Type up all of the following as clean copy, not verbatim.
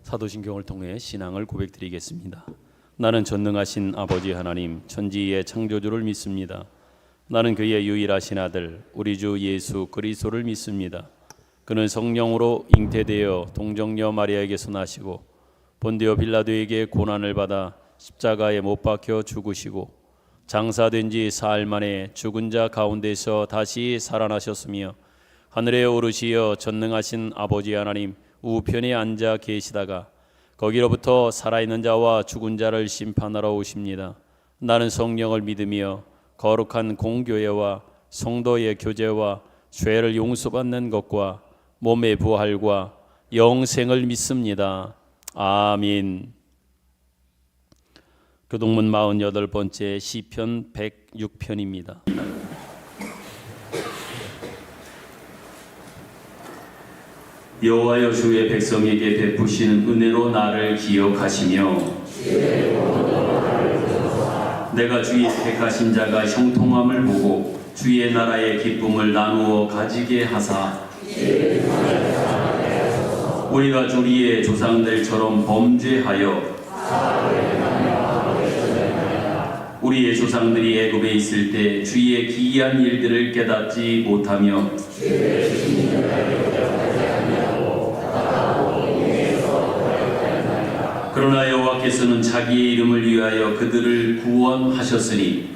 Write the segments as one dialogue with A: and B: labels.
A: 사도신경을 통해 신앙을 고백드리겠습니다. 나는 전능하신 아버지 하나님 천지의 창조주를 믿습니다. 나는 그의 유일하신 아들 우리 주 예수 그리스도를 믿습니다. 그는 성령으로 잉태되어 동정녀 마리아에게서 나시고 본디오 빌라도에게 고난을 받아 십자가에 못 박혀 죽으시고 장사된 지 사흘 만에 죽은 자 가운데서 다시 살아나셨으며 하늘에 오르시어 전능하신 아버지 하나님 우편에 앉아 계시다가 거기로부터 살아있는 자와 죽은 자를 심판하러 오십니다. 나는 성령을 믿으며 거룩한 공교회와 성도의 교제와 죄를 용서받는 것과 몸의 부활과 영생을 믿습니다. 아멘. 교동문 48번째 시편 106편입니다. 여호와여 주의 백성에게 베푸시는 은혜로 나를 기억하시며 내가 주의 택하신 자가 형통함을 보고 주의 나라의 기쁨을 나누어 가지게 하사 우리가 우리의 조상들처럼 범죄하여 우리의 조상들이 애굽에 있을 때 주의 기이한 일들을 깨닫지 못하며 그러나 여호와께서는 자기의 이름을 위하여 그들을 구원하셨으니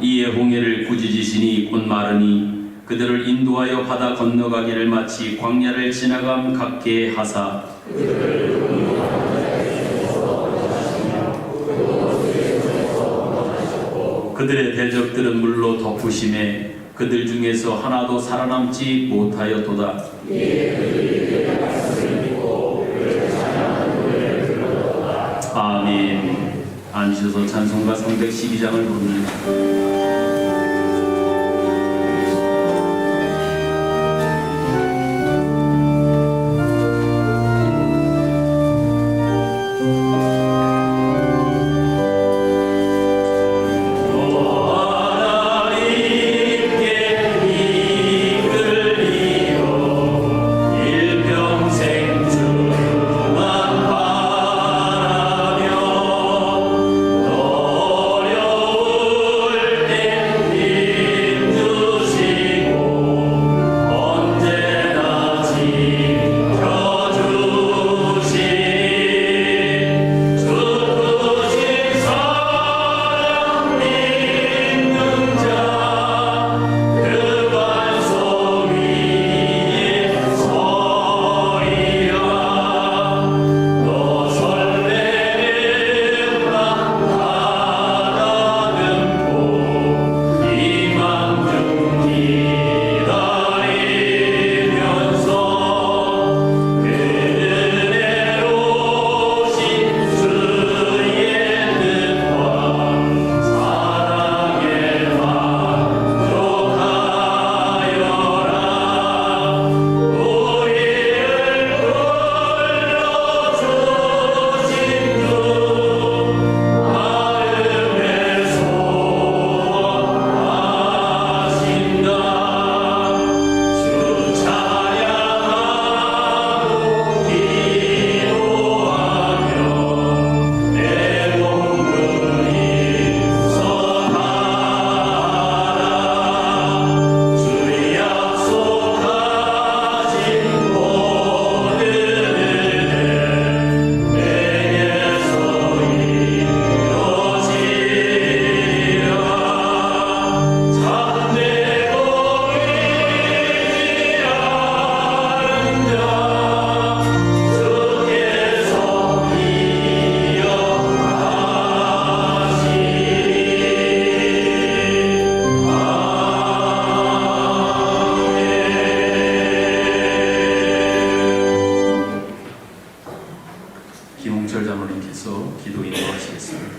A: 이에 홍해를 꾸짖으시니 곧 마르니 그들을 인도하여 바다 건너가기를 마치 광야를 지나감 같게 하사 그들의 대적들은 물로 덮으심에 그들 중에서 하나도 살아남지 못하였도다. 아멘. 앉으셔서 찬송가 312장을 부릅니다. 김홍철 장로님께서 기도 인도하시겠습니다.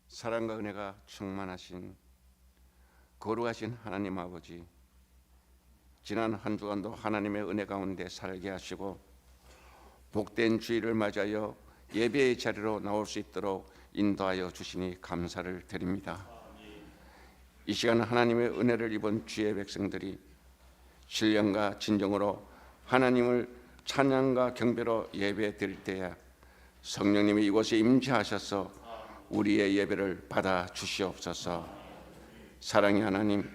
B: 사랑과 은혜가 충만하신 거룩하신 하나님 아버지, 지난 한 주간도 하나님의 은혜 가운데 살게 하시고 복된 주일을 맞이하여 예배의 자리로 나올 수 있도록 인도하여 주시니 감사를 드립니다. 이 시간 하나님의 은혜를 입은 주의 백성들이 신령과 진정으로 하나님을 찬양과 경배로 예배 드릴 때에 성령님이 이곳에 임재하셔서 우리의 예배를 받아 주시옵소서. 사랑의 하나님,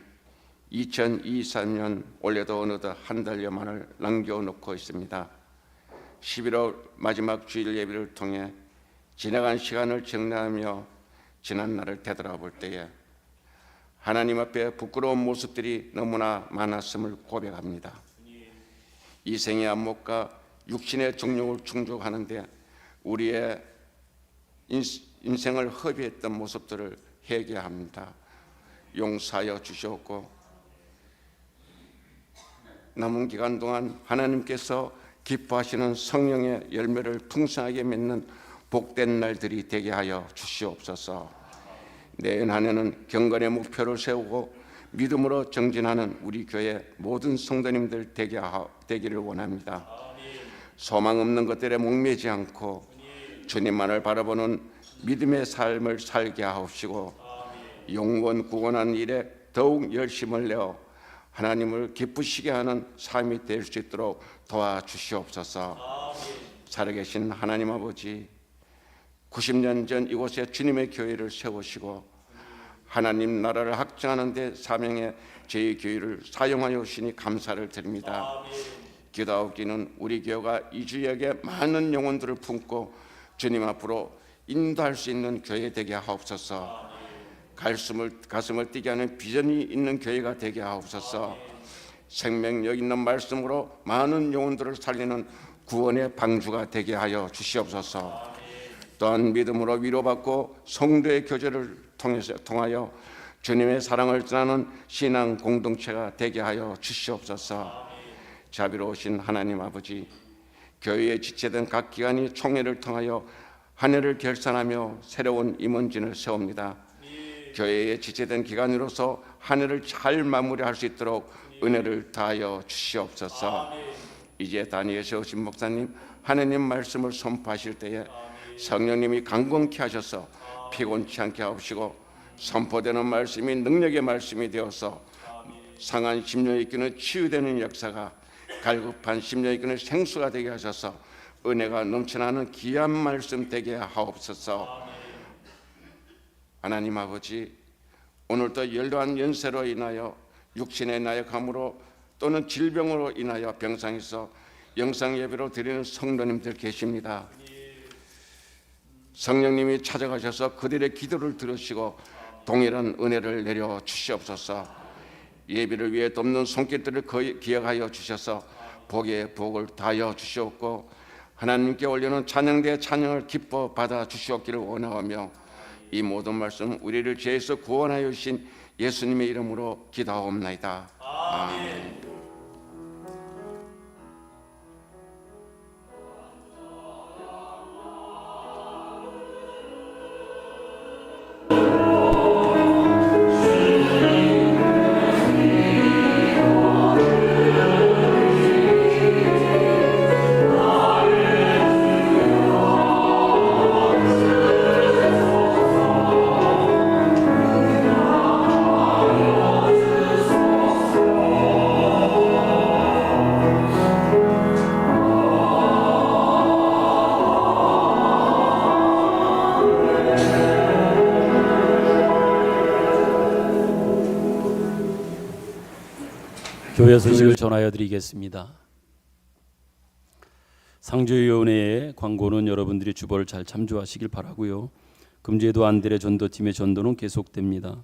B: 2023년 올해도 어느덧 한 달여만을 남겨놓고 있습니다. 11월 마지막 주일 예배를 통해 지나간 시간을 정리하며 지난 날을 되돌아볼 때에 하나님 앞에 부끄러운 모습들이 너무나 많았음을 고백합니다. 이 생의 안목과 육신의 정욕을 충족하는데 우리의 인생을 허비했던 모습들을 회개합니다. 용서하여 주시옵고 남은 기간 동안 하나님께서 기뻐하시는 성령의 열매를 풍성하게 맺는 복된 날들이 되게 하여 주시옵소서. 내년 한 해는 경건의 목표를 세우고 믿음으로 정진하는 우리 교회 모든 성도님들 되기를 원합니다. 소망 없는 것들에 목매지 않고 주님만을 바라보는 믿음의 삶을 살게 하옵시고 영원 구원하는 일에 더욱 열심을 내어 하나님을 기쁘시게 하는 삶이 될 수 있도록 도와주시옵소서. 살아계신 하나님 아버지, 90년 전 이곳에 주님의 교회를 세우시고 하나님 나라를 확장하는 데 사명에 저희 교회를 사용하여 주시니 감사를 드립니다. 기도하옵기는 우리 교회가 이 지역에 많은 영혼들을 품고 주님 앞으로 인도할 수 있는 교회 되게 하옵소서. 가슴을 뛰게 하는 비전이 있는 교회가 되게 하옵소서. 생명력 있는 말씀으로 많은 영혼들을 살리는 구원의 방주가 되게 하여 주시옵소서. 또한 믿음으로 위로받고 성도의 교제를 통하여 주님의 사랑을 전하는 신앙 공동체가 되게 하여 주시옵소서. 자비로우신 하나님 아버지, 교회에 지체된 각 기관이 총회를 통하여 한 해를 결산하며 새로운 임원진을 세웁니다. 교회에 지체된 기관으로서 한 해를 잘 마무리할 수 있도록 은혜를 다하여 주시옵소서. 이제 다니엘 세우신 목사님 하나님 말씀을 선포하실 때에 성령님이 강건케 하셔서 피곤치 않게 하옵시고 선포되는 말씀이 능력의 말씀이 되어서 상한 심령에 이끄는 치유되는 역사가 갈급한 심령에 이끄는 생수가 되게 하셔서 은혜가 넘쳐나는 귀한 말씀 되게 하옵소서. 하나님 아버지, 오늘도 연로한 연세로 인하여 육신의 나약함으로 또는 질병으로 인하여 병상에서 영상 예배로 드리는 성도님들 계십니다. 성령님이 찾아가셔서 그들의 기도를 들으시고 동일한 은혜를 내려 주시옵소서. 예배를 위해 돕는 손길들을 기억하여 주셔서 복의 복을 다하여 주시옵고 하나님께 올려는 찬양대의 찬양을 기뻐 받아 주시옵기를 원하오며 이 모든 말씀 우리를 죄에서 구원하여 주신 예수님의 이름으로 기도하옵나이다. 아멘.
A: 교회 소식을 전하여 드리겠습니다. 상주위원회의 광고는 여러분들이 주보를 잘 참조하시길 바라고요. 금제도 안드레 전도팀의 전도는 계속됩니다.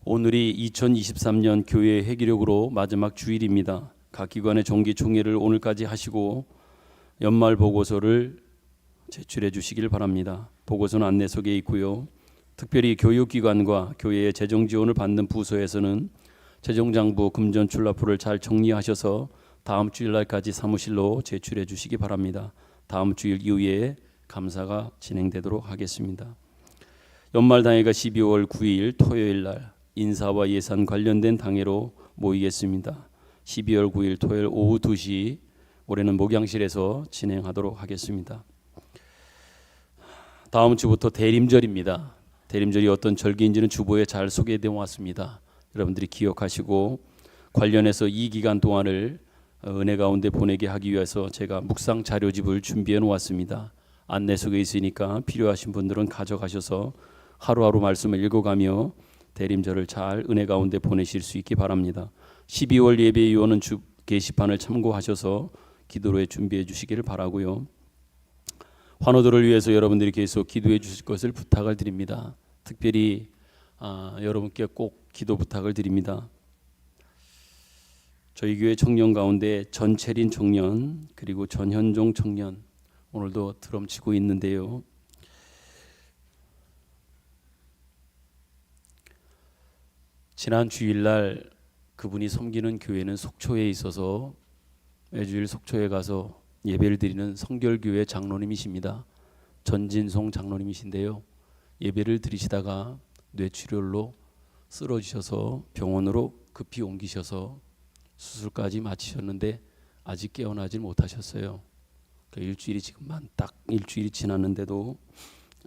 A: 오늘이 2023년 교회 회기력으로 마지막 주일입니다. 각 기관의 정기 총회를 오늘까지 하시고 연말 보고서를 제출해 주시길 바랍니다. 보고서는 안내석에 있고요. 특별히 교육기관과 교회의 재정 지원을 받는 부서에서는 재정장부 금전 출납부를 잘 정리하셔서 다음 주일날까지 사무실로 제출해 주시기 바랍니다. 다음 주일 이후에 감사가 진행되도록 하겠습니다. 연말당회가 12월 9일 토요일날 인사와 예산 관련된 당회로 모이겠습니다. 12월 9일 토요일 오후 2시 올해는 목양실에서 진행하도록 하겠습니다. 다음 주부터 대림절입니다. 대림절이 어떤 절기인지는 주보에 잘 소개되어 왔습니다. 여러분들이 기억하시고 관련해서 이 기간 동안을 은혜 가운데 보내게 하기 위해서 제가 묵상 자료집을 준비해 놓았습니다. 안내 속에 있으니까 필요하신 분들은 가져가셔서 하루하루 말씀을 읽어가며 대림절을 잘 은혜 가운데 보내실 수 있기 바랍니다. 12월 예배 유언은 주 게시판을 참고하셔서 기도로에 준비해 주시기를 바라고요. 환우들을 위해서 여러분들이 계속 기도해 주실 것을 부탁을 드립니다. 특별히 여러분께 꼭 기도 부탁을 드립니다. 저희 교회 청년 가운데 전채린 청년 그리고 전현종 청년 오늘도 드럼 치고 있는데요. 지난 주일날 그분이 섬기는 교회는 속초에 있어서 매주일 속초에 가서 예배를 드리는 성결교회 장로님이십니다. 전진송 장로님이신데요. 예배를 드리시다가 뇌출혈로 쓰러지셔서 병원으로 급히 옮기셔서 수술까지 마치셨는데 아직 깨어나질 못하셨어요. 일주일이 지금만 딱 일주일이 지났는데도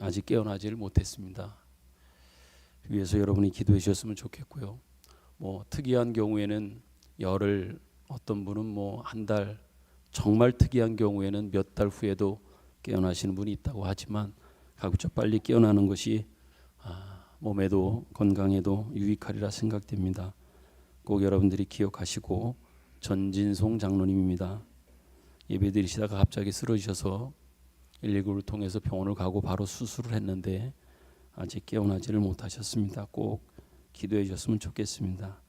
A: 아직 깨어나질 못했습니다. 위해서 여러분이 기도해 주셨으면 좋겠고요. 특이한 경우에는 열흘, 어떤 분은 한 달, 정말 특이한 경우에는 몇 달 후에도 깨어나시는 분이 있다고 하지만 가급적 빨리 깨어나는 것이 몸에도 건강에도 유익하리라 생각됩니다. 꼭 여러분들이 기억하시고 전진송 장로님입니다. 예배 드리시다가 갑자기 쓰러지셔서 119를 통해서 병원을 가고 바로 수술을 했는데 아직 깨어나지를 못하셨습니다. 꼭 기도해 주셨으면 좋겠습니다.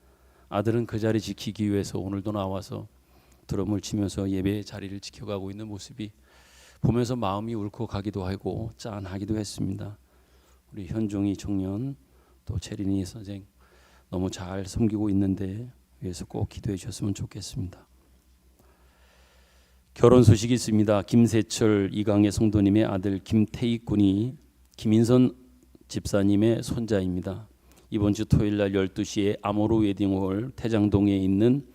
A: 아들은 그 자리 지키기 위해서 오늘도 나와서 드럼을 치면서 예배 자리를 지켜가고 있는 모습이 보면서 마음이 울컥하기도 하고 짠하기도 했습니다. 우리 현종이 청년 또 채린이 선생 너무 잘 섬기고 있는데 위해서 꼭 기도해 주셨으면 좋겠습니다. 결혼 소식이 있습니다. 김세철 이강의 성도님의 아들 김태익 군이 김인선 집사님의 손자입니다. 이번 주 토요일 날 12시에 아모르 웨딩홀 태장동에 있는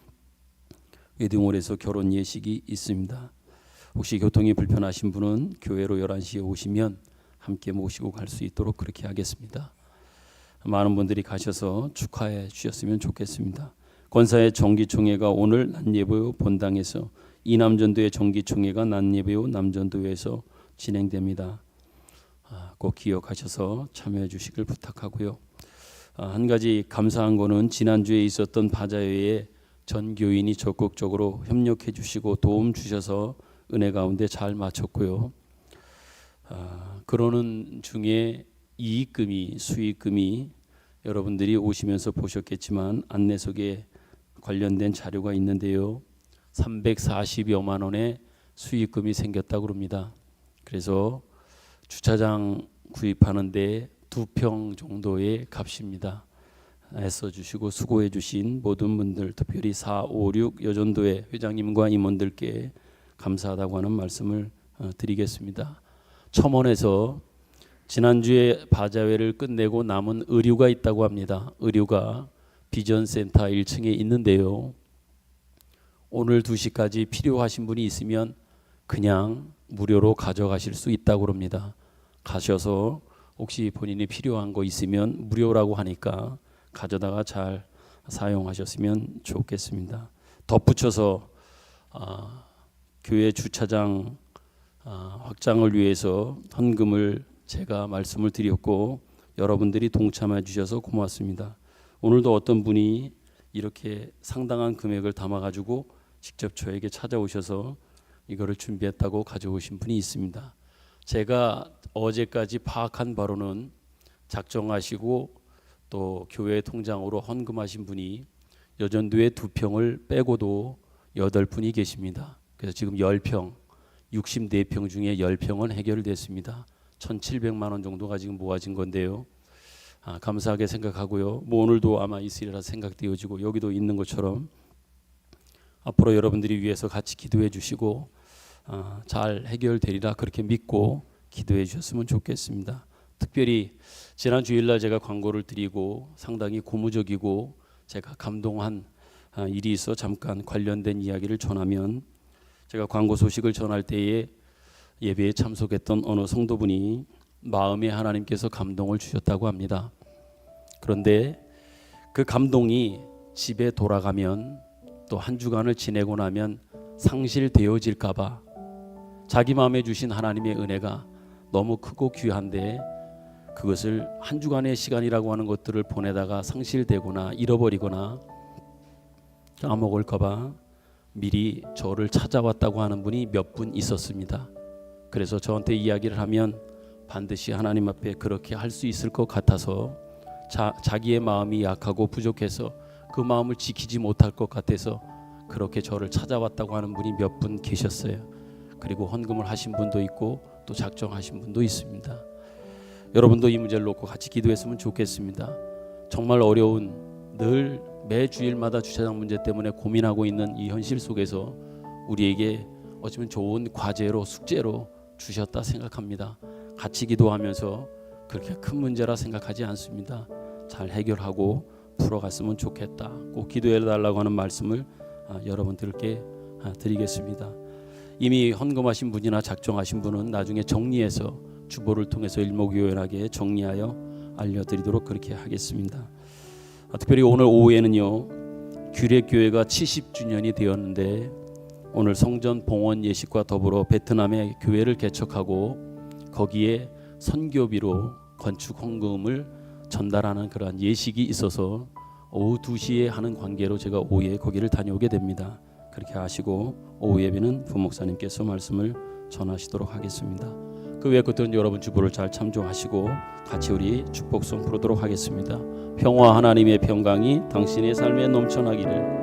A: 웨딩홀에서 결혼 예식이 있습니다. 혹시 교통이 불편하신 분은 교회로 11시에 오시면 함께 모시고 갈 수 있도록 그렇게 하겠습니다. 많은 분들이 가셔서 축하해 주셨으면 좋겠습니다. 권사의 정기총회가 오늘 난예배우 본당에서 이남전도의 정기총회가 난예배우 남전도에서 진행됩니다. 꼭 기억하셔서 참여해 주시길 부탁하고요. 한 가지 감사한 거는 지난주에 있었던 바자회에 전 교인이 적극적으로 협력해 주시고 도움 주셔서 은혜 가운데 잘 마쳤고요. 그러는 중에 이익금이 수익금이 여러분들이 오시면서 보셨겠지만 안내석에 관련된 자료가 있는데요. 340여만 원의 수익금이 생겼다고 합니다. 그래서 주차장 구입하는데 2평 정도의 값입니다. 애써 주시고 수고해 주신 모든 분들 특별히 4, 5, 6 여전도회 회장님과 임원들께 감사하다고 하는 말씀을 드리겠습니다. 첨언해서 지난주에 바자회를 끝내고 남은 의류가 있다고 합니다. 의류가 비전센터 1층에 있는데요. 오늘 2시까지 필요하신 분이 있으면 그냥 무료로 가져가실 수 있다고 합니다. 가셔서 혹시 본인이 필요한 거 있으면 무료라고 하니까 가져다가 잘 사용하셨으면 좋겠습니다. 덧붙여서 교회 주차장 확장을 위해서 헌금을 제가 말씀을 드렸고 여러분들이 동참해 주셔서 고맙습니다. 오늘도 어떤 분이 이렇게 상당한 금액을 담아가지고 직접 저에게 찾아오셔서 이거를 준비했다고 가져오신 분이 있습니다. 제가 어제까지 파악한 바로는 작정하시고 또 교회 통장으로 헌금하신 분이 여전도에 2평을 빼고도 8분이 계십니다. 그래서 지금 10평, 64평 중에 10평은 해결됐습니다. 1,700만 원 정도가 지금 모아진 건데요. 감사하게 생각하고요. 오늘도 아마 있으리라 생각되어지고 여기도 있는 것처럼 앞으로 여러분들이 위해서 같이 기도해 주시고 잘 해결되리라 그렇게 믿고 기도해 주셨으면 좋겠습니다. 특별히 지난 주일날 제가 광고를 드리고 상당히 고무적이고 제가 감동한 일이 있어 잠깐 관련된 이야기를 전하면 제가 광고 소식을 전할 때에 예배에 참석했던 어느 성도분이 마음에 하나님께서 감동을 주셨다고 합니다. 그런데 그 감동이 집에 돌아가면 또 한 주간을 지내고 나면 상실되어질까 봐 자기 마음에 주신 하나님의 은혜가 너무 크고 귀한데 그것을 한 주간의 시간이라고 하는 것들을 보내다가 상실되거나 잃어버리거나 까먹을까 봐 미리 저를 찾아왔다고 하는 분이 몇 분 있었습니다. 그래서 저한테 이야기를 하면 반드시 하나님 앞에 그렇게 할 수 있을 것 같아서 자기의 마음이 약하고 부족해서 그 마음을 지키지 못할 것 같아서 그렇게 저를 찾아왔다고 하는 분이 몇 분 계셨어요. 그리고 헌금을 하신 분도 있고 또 작정하신 분도 있습니다. 여러분도 이 문제를 놓고 같이 기도했으면 좋겠습니다. 정말 어려운 늘 매 주일마다 주차장 문제 때문에 고민하고 있는 이 현실 속에서 우리에게 어쩌면 좋은 과제로 숙제로 주셨다 생각합니다. 같이 기도하면서 그렇게 큰 문제라 생각하지 않습니다. 잘 해결하고 풀어갔으면 좋겠다. 꼭 기도해 달라고 하는 말씀을 여러분들께 드리겠습니다. 이미 헌금하신 분이나 작정하신 분은 나중에 정리해서 주보를 통해서 일목요연하게 정리하여 알려드리도록 그렇게 하겠습니다. 특별히 오늘 오후에는요, 규례교회가 70주년이 되었는데 오늘 성전 봉헌 예식과 더불어 베트남에 교회를 개척하고 거기에 선교비로 건축 헌금을 전달하는 그러한 예식이 있어서 오후 2시에 하는 관계로 제가 오후에 거기를 다녀오게 됩니다. 그렇게 아시고 오후 예배는 부목사님께서 말씀을 전하시도록 하겠습니다. 그 외의 것들은 여러분 주보를 잘 참조하시고 같이 우리 축복송 부르도록 하겠습니다. 평화 하나님의 평강이 당신의 삶에 넘쳐나기를.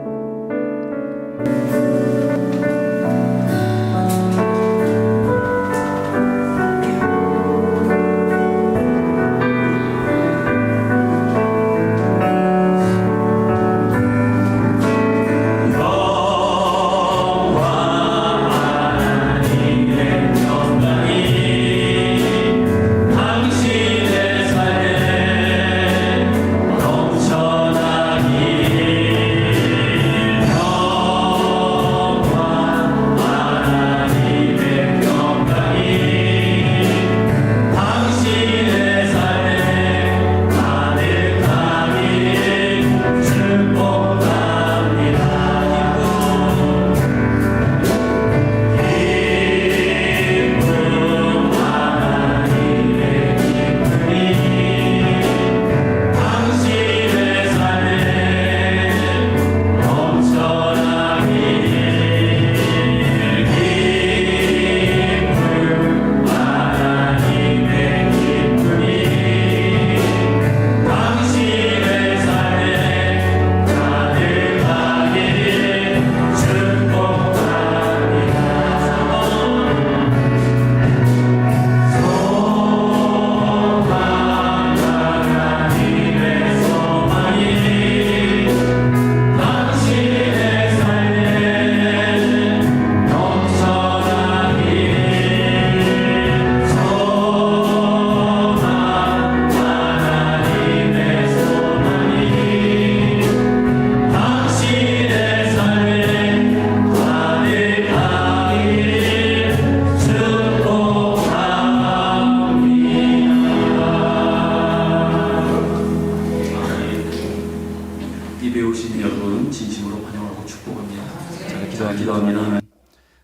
A: 기도합니다.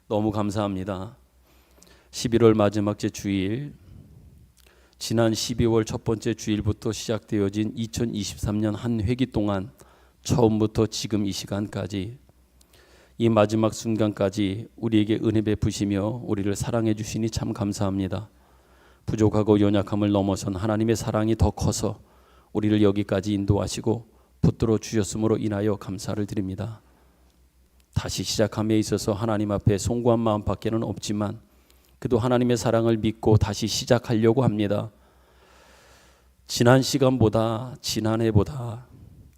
A: 너무 감사합니다. 11월 마지막 째 주일, 지난 12월 첫 번째 주일부터 시작되어진 2023년 한 회기 동안 처음부터 지금 이 시간까지, 이 마지막 순간까지 우리에게 은혜 베푸시며 우리를 사랑해 주시니 참 감사합니다. 부족하고 연약함을 넘어선 하나님의 사랑이 더 커서 우리를 여기까지 인도하시고 붙들어 주셨으므로 인하여 감사를 드립니다. 다시 시작함에 있어서 하나님 앞에 송구한 마음밖에는 없지만 그도 하나님의 사랑을 믿고 다시 시작하려고 합니다. 지난 시간보다, 지난해보다,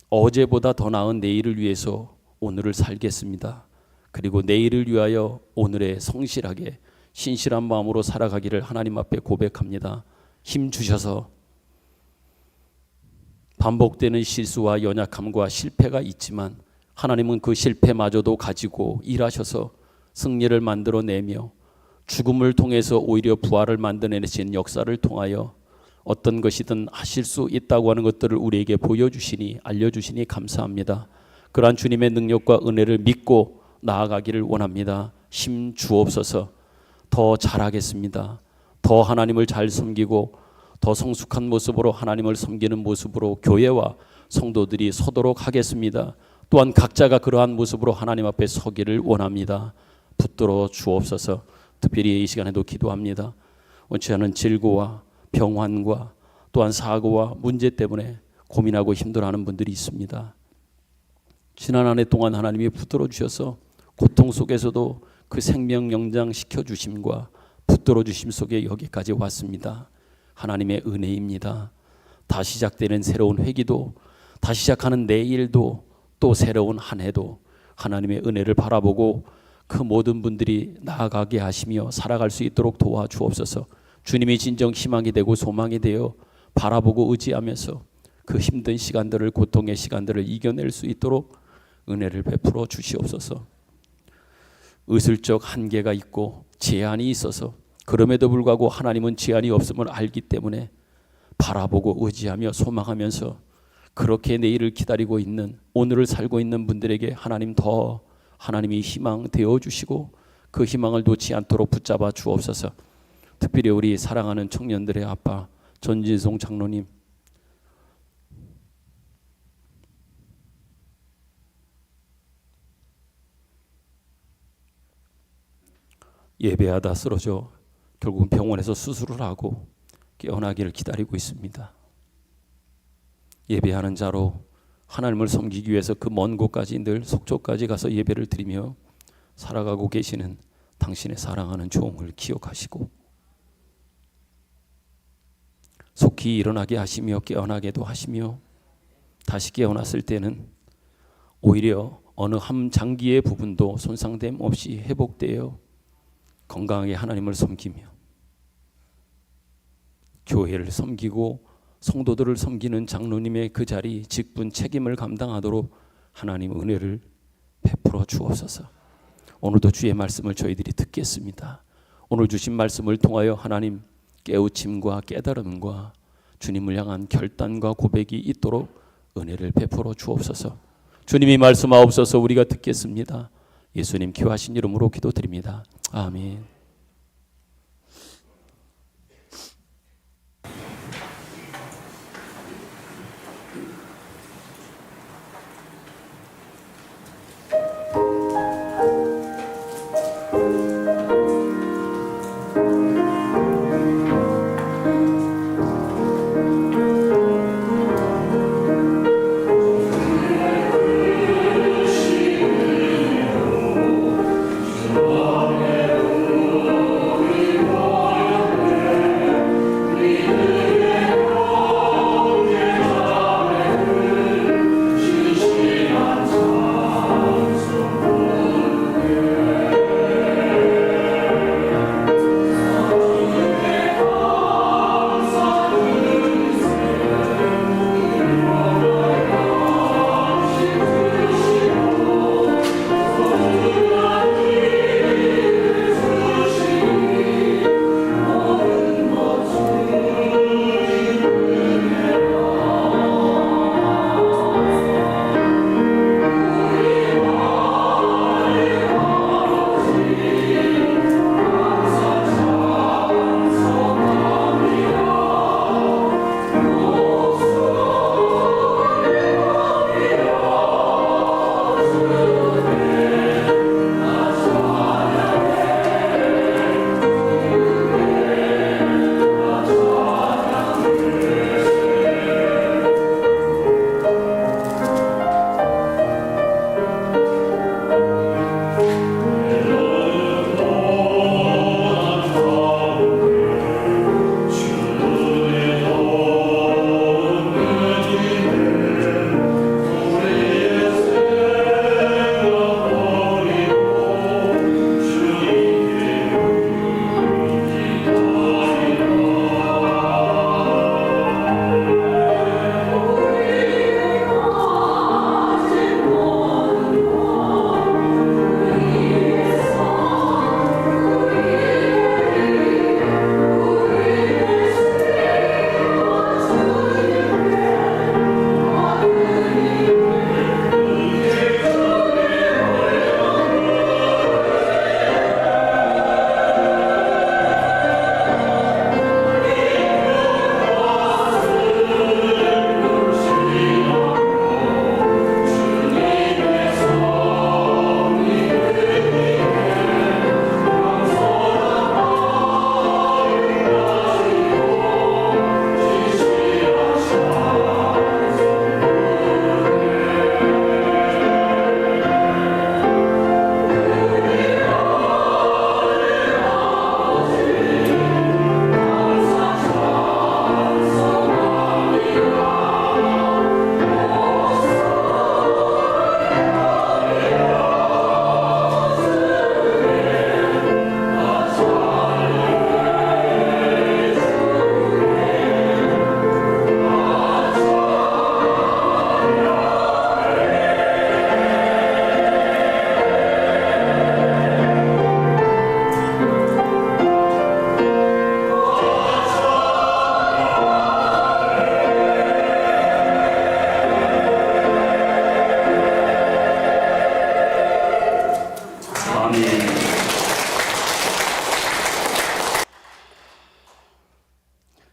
A: 어제보다 더 나은 내일을 위해서 오늘을 살겠습니다. 그리고 내일을 위하여 오늘에 성실하게 신실한 마음으로 살아가기를 하나님 앞에 고백합니다. 힘 주셔서 반복되는 실수와 연약함과 실패가 있지만 하나님은 그 실패마저도 가지고 일하셔서 승리를 만들어내며 죽음을 통해서 오히려 부활을 만들어내신 역사를 통하여 어떤 것이든 하실 수 있다고 하는 것들을 우리에게 보여주시니 알려주시니 감사합니다. 그러한 주님의 능력과 은혜를 믿고 나아가기를 원합니다. 힘 주옵소서. 더 잘하겠습니다. 더 하나님을 잘 섬기고 더 성숙한 모습으로 하나님을 섬기는 모습으로 교회와 성도들이 서도록 하겠습니다. 또한 각자가 그러한 모습으로 하나님 앞에 서기를 원합니다. 붙들어 주옵소서. 특별히 이 시간에도 기도합니다. 원치 않은 질고와 병환과 또한 사고와 문제 때문에 고민하고 힘들어하는 분들이 있습니다. 지난 한 해 동안 하나님이 붙들어 주셔서 고통 속에서도 그 생명 연장 시켜주심과 붙들어 주심 속에 여기까지 왔습니다. 하나님의 은혜입니다. 다시 시작되는 새로운 회기도, 다시 시작하는 내일도, 또 새로운 한 해도 하나님의 은혜를 바라보고 그 모든 분들이 나아가게 하시며 살아갈 수 있도록 도와주옵소서. 주님이 진정 희망이 되고 소망이 되어 바라보고 의지하면서 그 힘든 시간들을, 고통의 시간들을 이겨낼 수 있도록 은혜를 베풀어 주시옵소서. 의술적 한계가 있고 제한이 있어서 그럼에도 불구하고 하나님은 제한이 없음을 알기 때문에 바라보고 의지하며 소망하면서 그렇게 내일을 기다리고 있는, 오늘을 살고 있는 분들에게 하나님 더 하나님이 희망 되어 주시고 그 희망을 놓지 않도록 붙잡아 주옵소서. 특별히 우리 사랑하는 청년들의 아빠 전진송 장로님, 예배하다 쓰러져 결국은 병원에서 수술을 하고 깨어나기를 기다리고 있습니다. 예배하는 자로 하나님을 섬기기 위해서 그 먼 곳까지 늘 속초까지 가서 예배를 드리며 살아가고 계시는 당신의 사랑하는 종을 기억하시고 속히 일어나게 하시며 깨어나게도 하시며 다시 깨어났을 때는 오히려 어느 한 장기의 부분도 손상됨 없이 회복되어 건강하게 하나님을 섬기며 교회를 섬기고 성도들을 섬기는 장로님의 그 자리, 직분, 책임을 감당하도록 하나님 은혜를 베풀어 주옵소서. 오늘도 주의 말씀을 저희들이 듣겠습니다. 오늘 주신 말씀을 통하여 하나님 깨우침과 깨달음과 주님을 향한 결단과 고백이 있도록 은혜를 베풀어 주옵소서. 주님이 말씀하옵소서. 우리가 듣겠습니다. 예수님 귀하신 이름으로 기도드립니다. 아멘.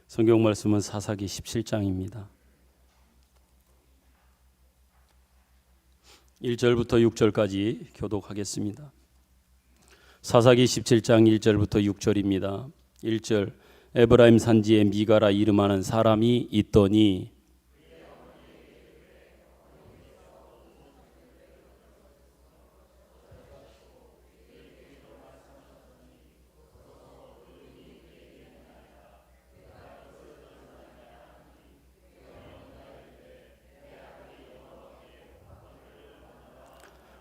A: 성경 말씀은 사사기 17장입니다. 1절부터 6절까지 교독하겠습니다. 사사기 17장 1절부터 6절입니다. 1절 에브라임 산지에 미가라 이름하는 사람이 있더니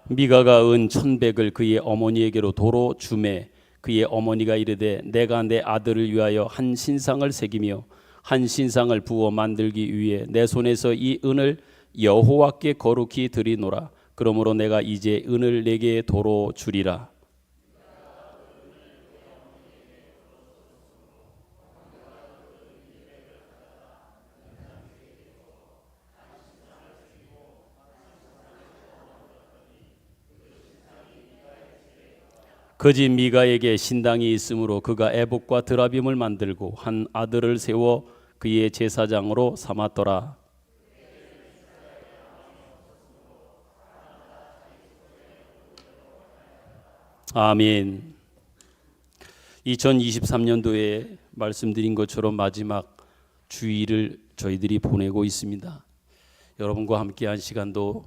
A: 미가가 은 1,100을 그의 어머니에게로 도로 주매 그의 어머니가 이르되 내가 내 아들을 위하여 한 신상을 새기며 한 신상을 부어 만들기 위해 내 손에서 이 은을 여호와께 거룩히 드리노라. 그러므로 내가 이제 은을 내게 도로 주리라. 그 집 미가에게 신당이 있으므로 그가 에봇과 드라빔을 만들고 한 아들을 세워 그의 제사장으로 삼았더라. 아멘. 2023년도에 말씀드린 것처럼 마지막 주일을 저희들이 보내고 있습니다. 여러분과 함께한 시간도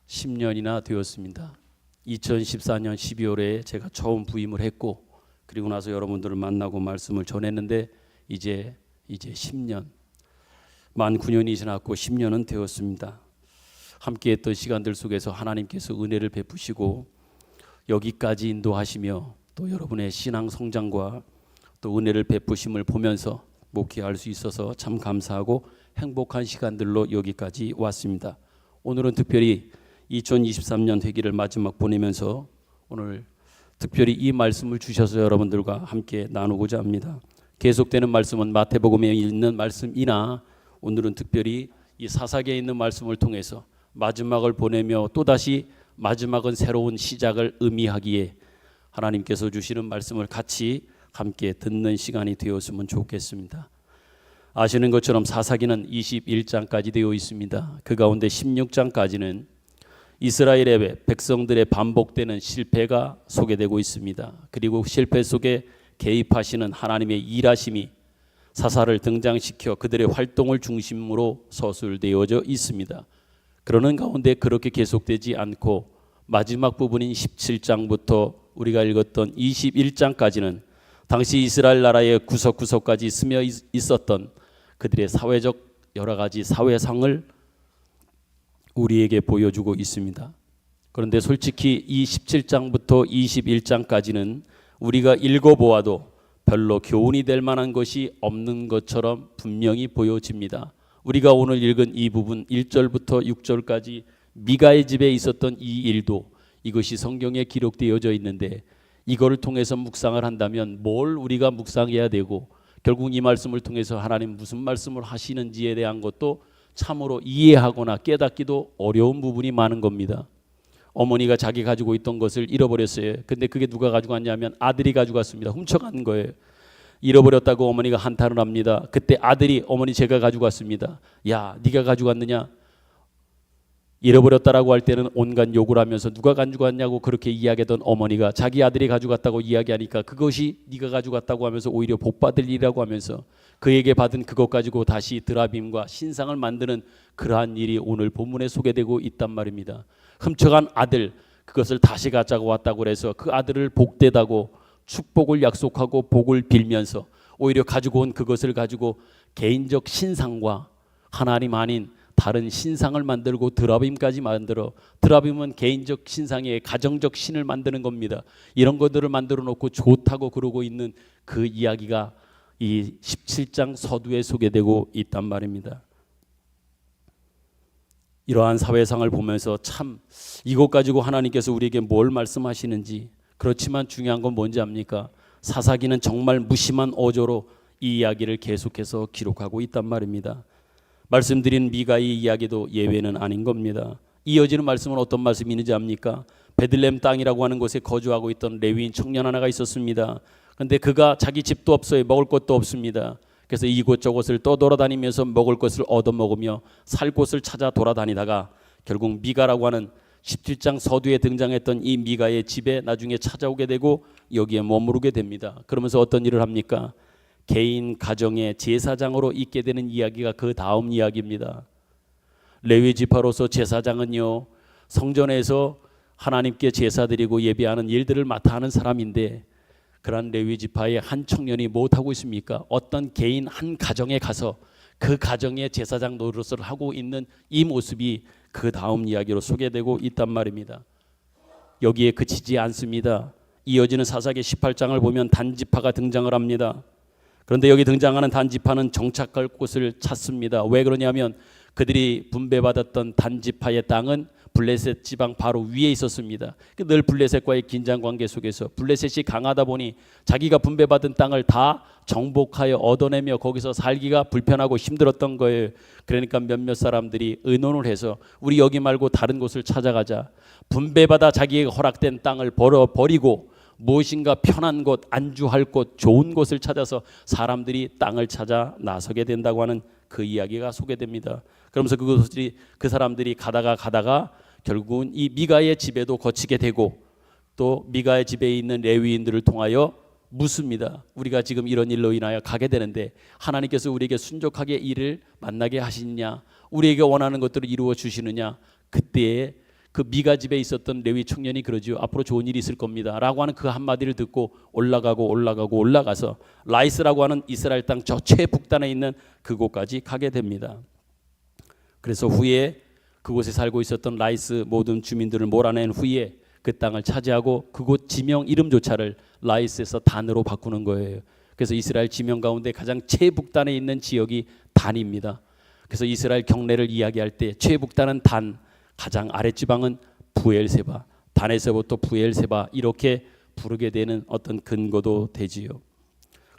A: 10년이나 되었습니다. 2014년 12월에 제가 처음 부임을 했고 그리고 나서 여러분들을 만나고 말씀을 전했는데 이제 10년 만 9년이 지났고 10년은 되었습니다. 함께했던 시간들 속에서 하나님께서 은혜를 베푸시고 여기까지 인도하시며 또 여러분의 신앙 성장과 또 은혜를 베푸심을 보면서 목회할 수 있어서 참 감사하고 행복한 시간들로 여기까지 왔습니다. 오늘은 특별히 2023년 회기를 마지막 보내면서 오늘 특별히 이 말씀을 주셔서 여러분들과 함께 나누고자 합니다. 계속되는 말씀은 마태복음에 있는 말씀이나 오늘은 특별히 이 사사기에 있는 말씀을 통해서 마지막을 보내며 또다시 마지막은 새로운 시작을 의미하기에 하나님께서 주시는 말씀을 같이 함께 듣는 시간이 되었으면 좋겠습니다. 아시는 것처럼 사사기는 21장까지 되어 있습니다. 그 가운데 16장까지는 이스라엘의 백성들의 반복되는 실패가 소개되고 있습니다. 그리고 실패 속에 개입하시는 하나님의 일하심이 사사를 등장시켜 그들의 활동을 중심으로 서술되어져 있습니다. 그러는 가운데 그렇게 계속되지 않고 마지막 부분인 17장부터 우리가 읽었던 21장까지는 당시 이스라엘 나라의 구석구석까지 스며 있었던 그들의 사회적 여러 가지 사회상을 우리에게 보여주고 있습니다. 그런데 솔직히 이 17장부터 21장까지는 우리가 읽어보아도 별로 교훈이 될 만한 것이 없는 것처럼 분명히 보여집니다. 우리가 오늘 읽은 이 부분 1절부터 6절까지 미가의 집에 있었던 이 일도 이것이 성경에 기록되어져 있는데 이거를 통해서 묵상을 한다면 뭘 우리가 묵상해야 되고 결국 이 말씀을 통해서 하나님 무슨 말씀을 하시는지에 대한 것도 참으로 이해하거나 깨닫기도 어려운 부분이 많은 겁니다. 어머니가 자기 가지고 있던 것을 잃어버렸어요. 근데 그게 누가 가지고 왔냐면 아들이 가져갔습니다. 훔쳐간 거예요. 잃어버렸다고 어머니가 한탄을 합니다. 그때 아들이 어머니 제가 가지고 왔습니다. 야 네가 가지고 왔느냐? 잃어버렸다라고 할 때는 온갖 욕을 하면서 누가 가지고 왔냐고 그렇게 이야기하던 어머니가 자기 아들이 가지고 왔다고 이야기하니까 그것이 네가 가지고 왔다고 하면서 오히려 복받을 일이라고 하면서 그에게 받은 그것 가지고 다시 드라빔과 신상을 만드는 그러한 일이 오늘 본문에 소개되고 있단 말입니다. 훔쳐간 아들 그것을 다시 가져고 왔다고 해서 그 아들을 복되다고 축복을 약속하고 복을 빌면서 오히려 가지고 온 그것을 가지고 개인적 신상과 하나님 아닌 다른 신상을 만들고 드라빔까지 만들어 드라빔은 개인적 신상에 가정적 신을 만드는 겁니다. 이런 것들을 만들어 놓고 좋다고 그러고 있는 그 이야기가 이 17장 서두에 소개되고 있단 말입니다. 이러한 사회상을 보면서 참 이것 가지고 하나님께서 우리에게 뭘 말씀하시는지 그렇지만 중요한 건 뭔지 압니까? 사사기는 정말 무심한 어조로 이 이야기를 계속해서 기록하고 있단 말입니다. 말씀드린 미가의 이야기도 예외는 아닌 겁니다. 이어지는 말씀은 어떤 말씀이 있는지 압니까? 베들레헴 땅이라고 하는 곳에 거주하고 있던 레위인 청년 하나가 있었습니다. 그런데 그가 자기 집도 없어요. 먹을 것도 없습니다. 그래서 이곳저곳을 떠돌아다니면서 먹을 것을 얻어먹으며 살 곳을 찾아 돌아다니다가 결국 미가라고 하는 17장 서두에 등장했던 이 미가의 집에 나중에 찾아오게 되고 여기에 머무르게 됩니다. 그러면서 어떤 일을 합니까? 개인 가정의 제사장으로 있게 되는 이야기가 그 다음 이야기입니다. 레위 지파로서 제사장은요, 성전에서 하나님께 제사드리고 예배하는 일들을 맡아 하는 사람인데, 그러한 레위 지파의 한 청년이 못하고 있습니까? 어떤 개인 한 가정에 가서 그 가정의 제사장 노릇을 하고 있는 이 모습이 그 다음 이야기로 소개되고 있단 말입니다. 여기에 그치지 않습니다. 이어지는 사사기 18장을 보면 단지파가 등장을 합니다. 그런데 여기 등장하는 단지파는 정착할 곳을 찾습니다. 왜 그러냐면 그들이 분배받았던 단지파의 땅은 블레셋 지방 바로 위에 있었습니다. 늘 블레셋과의 긴장 관계 속에서 블레셋이 강하다 보니 자기가 분배받은 땅을 다 정복하여 얻어내며 거기서 살기가 불편하고 힘들었던 거예요. 그러니까 몇몇 사람들이 의논을 해서 우리 여기 말고 다른 곳을 찾아가자. 분배받아 자기에게 허락된 땅을 버리고 무엇인가 편한 곳, 안주할 곳, 좋은 곳을 찾아서 사람들이 땅을 찾아 나서게 된다고 하는 그 이야기가 소개됩니다. 그러면서 그 사람들이 가다가 결국은 이 미가의 집에도 거치게 되고 또 미가의 집에 있는 레위인들을 통하여 묻습니다. 우리가 지금 이런 일로 인하여 가게 되는데 하나님께서 우리에게 순종하게 일을 만나게 하시느냐, 우리에게 원하는 것들을 이루어 주시느냐. 그때에 그 미가 집에 있었던 레위 청년이 그러죠. 앞으로 좋은 일이 있을 겁니다 라고 하는 그 한마디를 듣고 올라가서 라이스라고 하는 이스라엘 땅 저 최북단에 있는 그곳까지 가게 됩니다. 그래서 후에 그곳에 살고 있었던 라이스 모든 주민들을 몰아낸 후에 그 땅을 차지하고 그곳 지명 이름조차를 라이스에서 단으로 바꾸는 거예요. 그래서 이스라엘 지명 가운데 가장 최북단에 있는 지역이 단입니다. 그래서 이스라엘 경례를 이야기할 때 최북단은 단, 가장 아랫지방은 부엘세바, 단에서부터 부엘세바 이렇게 부르게 되는 어떤 근거도 되지요.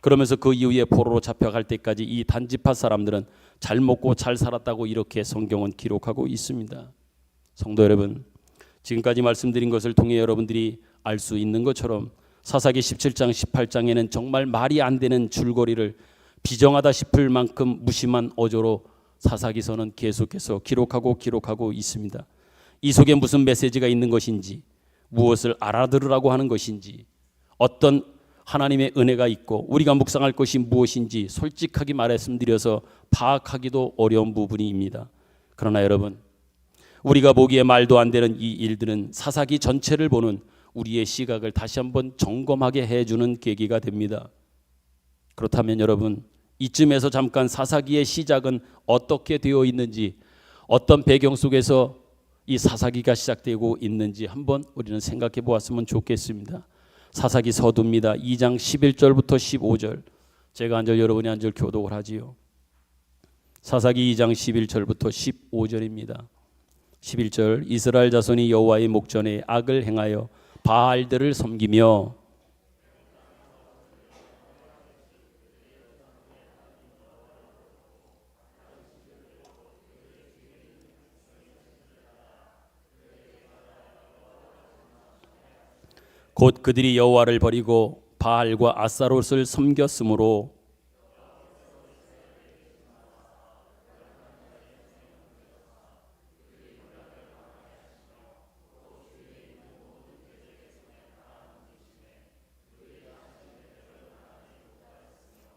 A: 그러면서 그 이후에 포로로 잡혀갈 때까지 이 단지파 사람들은 잘 먹고 잘 살았다고 이렇게 성경은 기록하고 있습니다. 성도 여러분, 지금까지 말씀드린 것을 통해 여러분들이 알 수 있는 것처럼 사사기 17장 18장에는 정말 말이 안 되는 줄거리를 비정하다 싶을 만큼 무심한 어조로 사사기서는 계속해서 기록하고 있습니다. 이 속에 무슨 메시지가 있는 것인지, 무엇을 알아들으라고 하는 것인지, 어떤 하나님의 은혜가 있고 우리가 묵상할 것이 무엇인지 솔직하게 말씀드려서 파악하기도 어려운 부분입니다. 그러나 여러분, 우리가 보기에 말도 안 되는 이 일들은 사사기 전체를 보는 우리의 시각을 다시 한번 점검하게 해주는 계기가 됩니다. 그렇다면 여러분, 이쯤에서 잠깐 사사기의 시작은 어떻게 되어 있는지, 어떤 배경 속에서 이 사사기가 시작되고 있는지 한번 우리는 생각해 보았으면 좋겠습니다. 사사기 서두입니다. 2장 11절부터 15절. 제가 한 절 여러분이 한 절 교독을 하지요. 사사기 2장 11절부터 15절입니다. 11절, 이스라엘 자손이 여호와의 목전에 악을 행하여 바알들을 섬기며 곧 그들이 여호와를 버리고 바알과 아스타롯을 섬겼으므로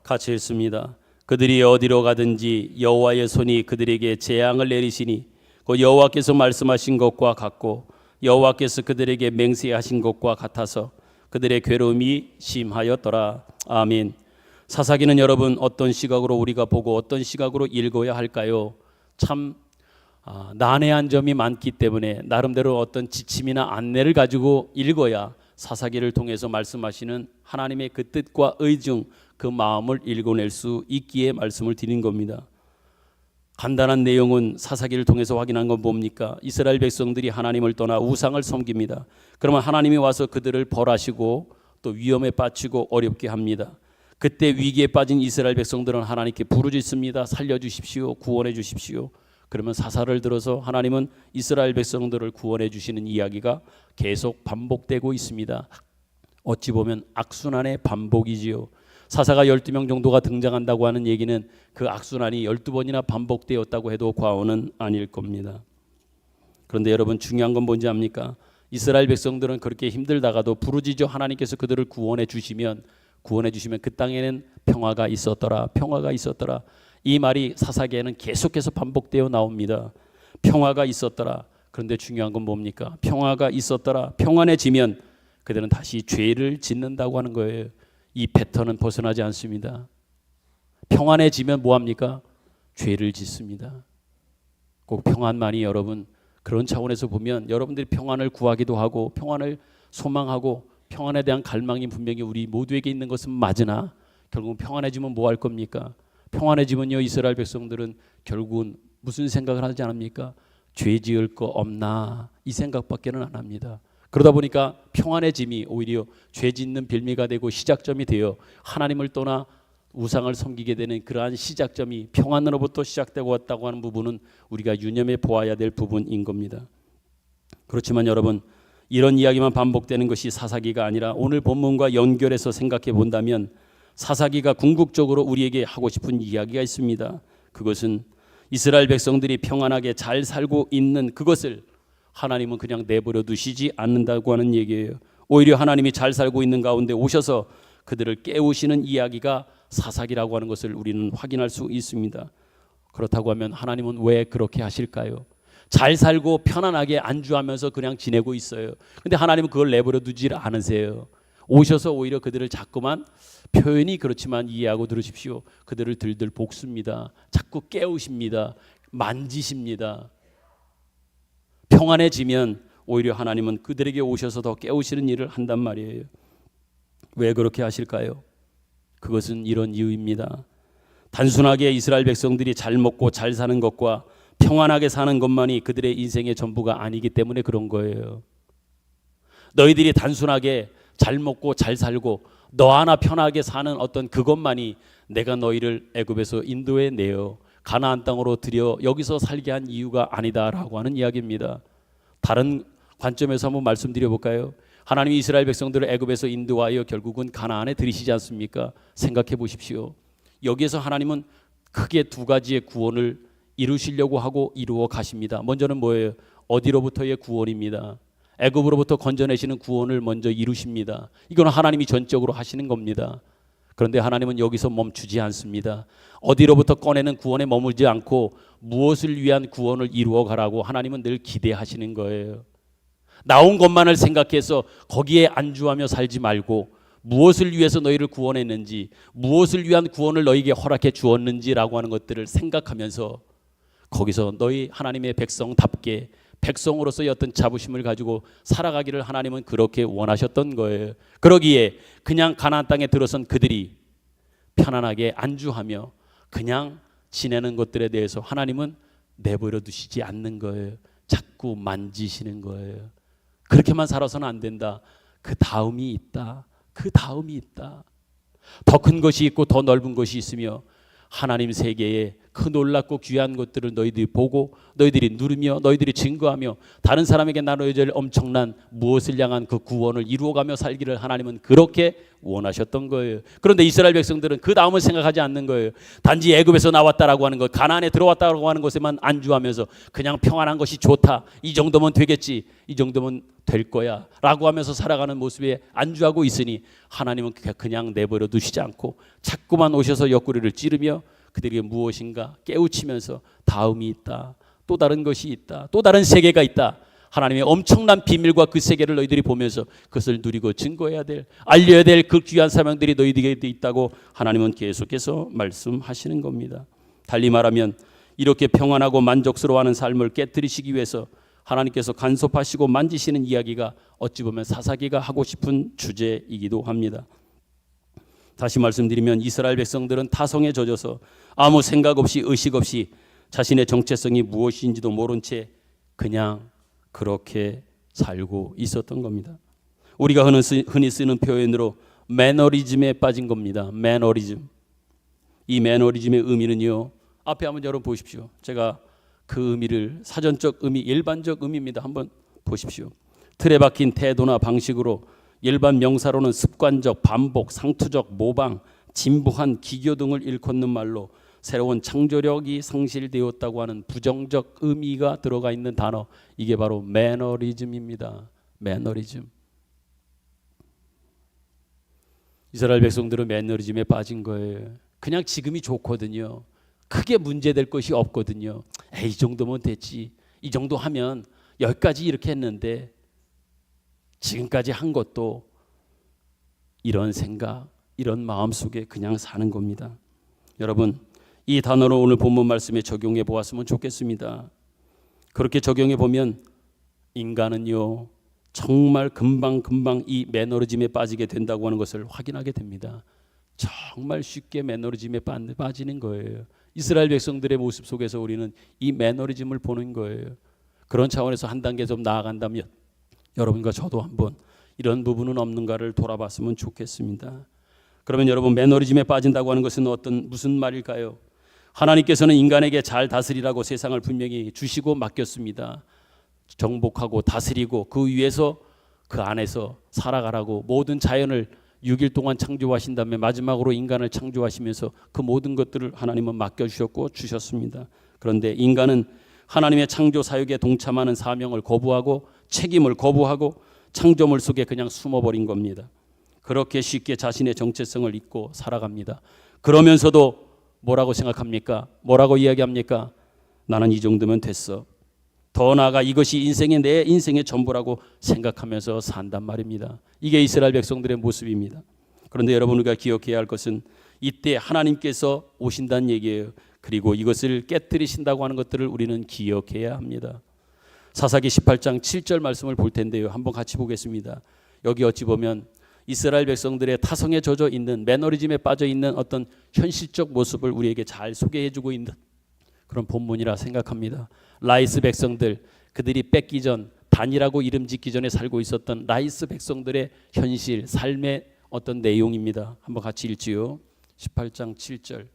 A: 같이 읽습니다. 그들이 어디로 가든지 여호와의 손이 그들에게 재앙을 내리시니 그 여호와께서 말씀하신 것과 같고 여호와께서 그들에게 맹세하신 것과 같아서 그들의 괴로움이 심하였더라. 아멘. 사사기는 여러분 어떤 시각으로 우리가 보고 어떤 시각으로 읽어야 할까요? 참 난해한 점이 많기 때문에 나름대로 어떤 지침이나 안내를 가지고 읽어야 사사기를 통해서 말씀하시는 하나님의 그 뜻과 의중, 그 마음을 읽어낼 수 있기에 말씀을 드린 겁니다. 간단한 내용은 사사기를 통해서 확인한 건 뭡니까? 이스라엘 백성들이 하나님을 떠나 우상을 섬깁니다. 그러면 하나님이 와서 그들을 벌하시고 또 위험에 빠지고 어렵게 합니다. 그때 위기에 빠진 이스라엘 백성들은 하나님께 부르짖습니다. 살려주십시오, 구원해 주십시오. 그러면 사사를 들어서 하나님은 이스라엘 백성들을 구원해 주시는 이야기가 계속 반복되고 있습니다. 어찌 보면 악순환의 반복이지요. 사사가 12명 정도가 등장한다고 하는 얘기는 그 악순환이 12번이나 반복되었다고 해도 과언은 아닐 겁니다. 그런데 여러분, 중요한 건 뭔지 압니까? 이스라엘 백성들은 그렇게 힘들다가도 부르짖어 하나님께서 그들을 구원해 주시면 그 땅에는 평화가 있었더라. 평화가 있었더라. 이 말이 사사기에는 계속해서 반복되어 나옵니다. 평화가 있었더라. 그런데 중요한 건 뭡니까? 평화가 있었더라. 평안해지면 그들은 다시 죄를 짓는다고 하는 거예요. 이 패턴은 벗어나지 않습니다. 평안해지면 뭐합니까? 죄를 짓습니다. 꼭 평안만이 여러분, 그런 차원에서 보면 여러분들이 평안을 구하기도 하고 평안을 소망하고 평안에 대한 갈망이 분명히 우리 모두에게 있는 것은 맞으나 결국은 평안해지면 뭐 할 겁니까? 평안해지면요, 이스라엘 백성들은 결국은 무슨 생각을 하지 않습니까? 죄 지을 거 없나, 이 생각밖에는 안 합니다. 그러다 보니까 평안해짐이 오히려 죄 짓는 빌미가 되고 시작점이 되어 하나님을 떠나 우상을 섬기게 되는 그러한 시작점이 평안으로부터 시작되고 왔다고 하는 부분은 우리가 유념해 보아야 될 부분인 겁니다. 그렇지만 여러분, 이런 이야기만 반복되는 것이 사사기가 아니라 오늘 본문과 연결해서 생각해 본다면 사사기가 궁극적으로 우리에게 하고 싶은 이야기가 있습니다. 그것은 이스라엘 백성들이 평안하게 잘 살고 있는 그것을 하나님은 그냥 내버려 두시지 않는다고 하는 얘기예요. 오히려 하나님이 잘 살고 있는 가운데 오셔서 그들을 깨우시는 이야기가 사사기라고 하는 것을 우리는 확인할 수 있습니다. 그렇다고 하면 하나님은 왜 그렇게 하실까요? 잘 살고 편안하게 안주하면서 그냥 지내고 있어요. 근데 하나님은 그걸 내버려 두지 않으세요. 오셔서 오히려 그들을 자꾸만, 표현이 그렇지만 이해하고 들으십시오, 그들을 들들 볶습니다. 자꾸 깨우십니다. 만지십니다. 평안해지면 오히려 하나님은 그들에게 오셔서 더 깨우시는 일을 한단 말이에요. 왜 그렇게 하실까요? 그것은 이런 이유입니다. 단순하게 이스라엘 백성들이 잘 먹고 잘 사는 것과 평안하게 사는 것만이 그들의 인생의 전부가 아니기 때문에 그런 거예요. 너희들이 단순하게 잘 먹고 잘 살고 너 하나 편하게 사는 어떤 그것만이 내가 너희를 애굽에서 인도해 내어 가나안 땅으로 들여 여기서 살게 한 이유가 아니다라고 하는 이야기입니다. 다른 관점에서 한번 말씀드려 볼까요? 하나님이 이스라엘 백성들을 애굽에서 인도하여 결국은 가나안에 들이시지 않습니까? 생각해 보십시오. 여기에서 하나님은 크게 두 가지의 구원을 이루시려고 하고 이루어 가십니다. 먼저는 뭐예요? 어디로부터의 구원입니다. 애굽으로부터 건져내시는 구원을 먼저 이루십니다. 이건 하나님이 전적으로 하시는 겁니다. 그런데 하나님은 여기서 멈추지 않습니다. 어디로부터 꺼내는 구원에 머물지 않고 무엇을 위한 구원을 이루어 가라고 하나님은 늘 기대하시는 거예요. 나온 것만을 생각해서 거기에 안주하며 살지 말고 무엇을 위해서 너희를 구원했는지, 무엇을 위한 구원을 너희에게 허락해 주었는지라고 하는 것들을 생각하면서 거기서 너희 하나님의 백성답게 백성으로서의 어떤 자부심을 가지고 살아가기를 하나님은 그렇게 원하셨던 거예요. 그러기에 그냥 가나안 땅에 들어선 그들이 편안하게 안주하며 그냥 지내는 것들에 대해서 하나님은 내버려 두시지 않는 거예요. 자꾸 만지시는 거예요. 그렇게만 살아서는 안 된다. 그 다음이 있다. 그 다음이 있다. 더 큰 것이 있고 더 넓은 것이 있으며 하나님 세계에 그 놀랍고 귀한 것들을 너희들이 보고 너희들이 누리며 너희들이 증거하며 다른 사람에게 나눠줄 엄청난 무엇을 향한 그 구원을 이루어가며 살기를 하나님은 그렇게 원하셨던 거예요. 그런데 이스라엘 백성들은 그 다음을 생각하지 않는 거예요. 단지 애굽에서 나왔다라고 하는 것, 가나안에 들어왔다라고 하는 것에만 안주하면서 그냥 평안한 것이 좋다, 이 정도면 되겠지, 이 정도면 될 거야 라고 하면서 살아가는 모습에 안주하고 있으니 하나님은 그냥 내버려 두시지 않고 자꾸만 오셔서 옆구리를 찌르며 그들에게 무엇인가 깨우치면서 다음이 있다, 또 다른 것이 있다, 또 다른 세계가 있다, 하나님의 엄청난 비밀과 그 세계를 너희들이 보면서 그것을 누리고 증거해야 될, 알려야 될 그 귀한 사명들이 너희들에게 있다고 하나님은 계속해서 말씀하시는 겁니다. 달리 말하면 이렇게 평안하고 만족스러워하는 삶을 깨뜨리시기 위해서 하나님께서 간섭하시고 만지시는 이야기가 어찌 보면 사사기가 하고 싶은 주제이기도 합니다. 다시 말씀드리면 이스라엘 백성들은 타성에 젖어서 아무 생각 없이 의식 없이 자신의 정체성이 무엇인지도 모른 채 그냥 그렇게 살고 있었던 겁니다. 우리가 흔히 쓰는 표현으로 매너리즘에 빠진 겁니다. 매너리즘. 이 매너리즘의 의미는요, 앞에 한번 여러분 보십시오. 제가 그 의미를, 사전적 의미, 일반적 의미입니다. 한번 보십시오. 틀에 박힌 태도나 방식으로 일반 명사로는 습관적, 반복, 상투적, 모방, 진부한 기교 등을 일컫는 말로 새로운 창조력이 상실되었다고 하는 부정적 의미가 들어가 있는 단어, 이게 바로 매너리즘입니다. 매너리즘. 이스라엘 백성들은 매너리즘에 빠진 거예요. 그냥 지금이 좋거든요. 크게 문제될 것이 없거든요. 에이, 이 정도면 됐지. 이 정도 하면 여기까지 이렇게 했는데 지금까지 한 것도 이런 생각, 이런 마음 속에 그냥 사는 겁니다. 여러분, 이 단어를 오늘 본문 말씀에 적용해 보았으면 좋겠습니다. 그렇게 적용해 보면 인간은요, 정말 금방 이 매너리즘에 빠지게 된다고 하는 것을 확인하게 됩니다. 정말 쉽게 매너리즘에 빠지는 거예요. 이스라엘 백성들의 모습 속에서 우리는 이 매너리즘을 보는 거예요. 그런 차원에서 한 단계 좀 나아간다면 여러분과 저도 한번 이런 부분은 없는가를 돌아봤으면 좋겠습니다. 그러면 여러분, 매너리즘에 빠진다고 하는 것은 무슨 말일까요? 하나님께서는 인간에게 잘 다스리라고 세상을 분명히 주시고 맡겼습니다. 정복하고 다스리고 그 위에서 그 안에서 살아가라고 모든 자연을 6일 동안 창조하신 다음에 마지막으로 인간을 창조하시면서 그 모든 것들을 하나님은 맡겨주셨고 주셨습니다. 그런데 인간은 하나님의 창조 사역에 동참하는 사명을 거부하고 책임을 거부하고 창조물 속에 그냥 숨어버린 겁니다. 그렇게 쉽게 자신의 정체성을 잊고 살아갑니다. 그러면서도 뭐라고 생각합니까? 뭐라고 이야기합니까? 나는 이 정도면 됐어. 더 나아가 이것이 내 인생의 전부라고 생각하면서 산단 말입니다. 이게 이스라엘 백성들의 모습입니다. 그런데 여러분, 우리가 기억해야 할 것은 이때 하나님께서 오신다는 얘기예요. 그리고 이것을 깨뜨리신다고 하는 것들을 우리는 기억해야 합니다. 사사기 18장 7절 말씀을 볼 텐데요. 한번 같이 보겠습니다. 여기 어찌 보면 이스라엘 백성들의 타성에 젖어 있는, 매너리즘에 빠져 있는 어떤 현실적 모습을 우리에게 잘 소개해주고 있는 그런 본문이라 생각합니다. 라이스 백성들, 그들이 뺏기 전, 단이라고 이름 짓기 전에 살고 있었던 라이스 백성들의 현실, 삶의 어떤 내용입니다. 한번 같이 읽지요. 18장 7절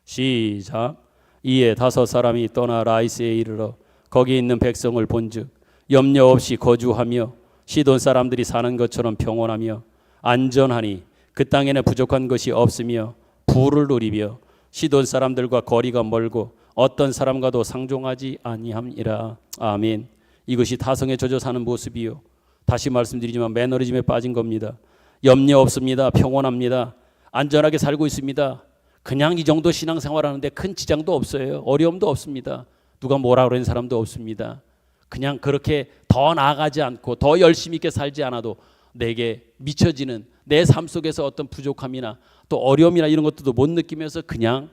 A: 시작. 이에 5 사람이 떠나 라이스에 이르러 거기 있는 백성을 본즉 염려 없이 거주하며 시돈 사람들이 사는 것처럼 평온하며 안전하니 그 땅에는 부족한 것이 없으며 부를 누리며 시돈 사람들과 거리가 멀고 어떤 사람과도 상종하지 아니함이라. 아멘. 이것이 타성에 젖어 사는 모습이요, 다시 말씀드리지만 매너리즘에 빠진 겁니다. 염려 없습니다. 평온합니다. 안전하게 살고 있습니다. 그냥 이 정도 신앙생활하는데 큰 지장도 없어요. 어려움도 없습니다. 누가 뭐라 그러는 사람도 없습니다. 그냥 그렇게 더 나아가지 않고 더 열심히 있게 살지 않아도 내게 미쳐지는 내 삶 속에서 어떤 부족함이나 또 어려움이나 이런 것들도 못 느끼면서 그냥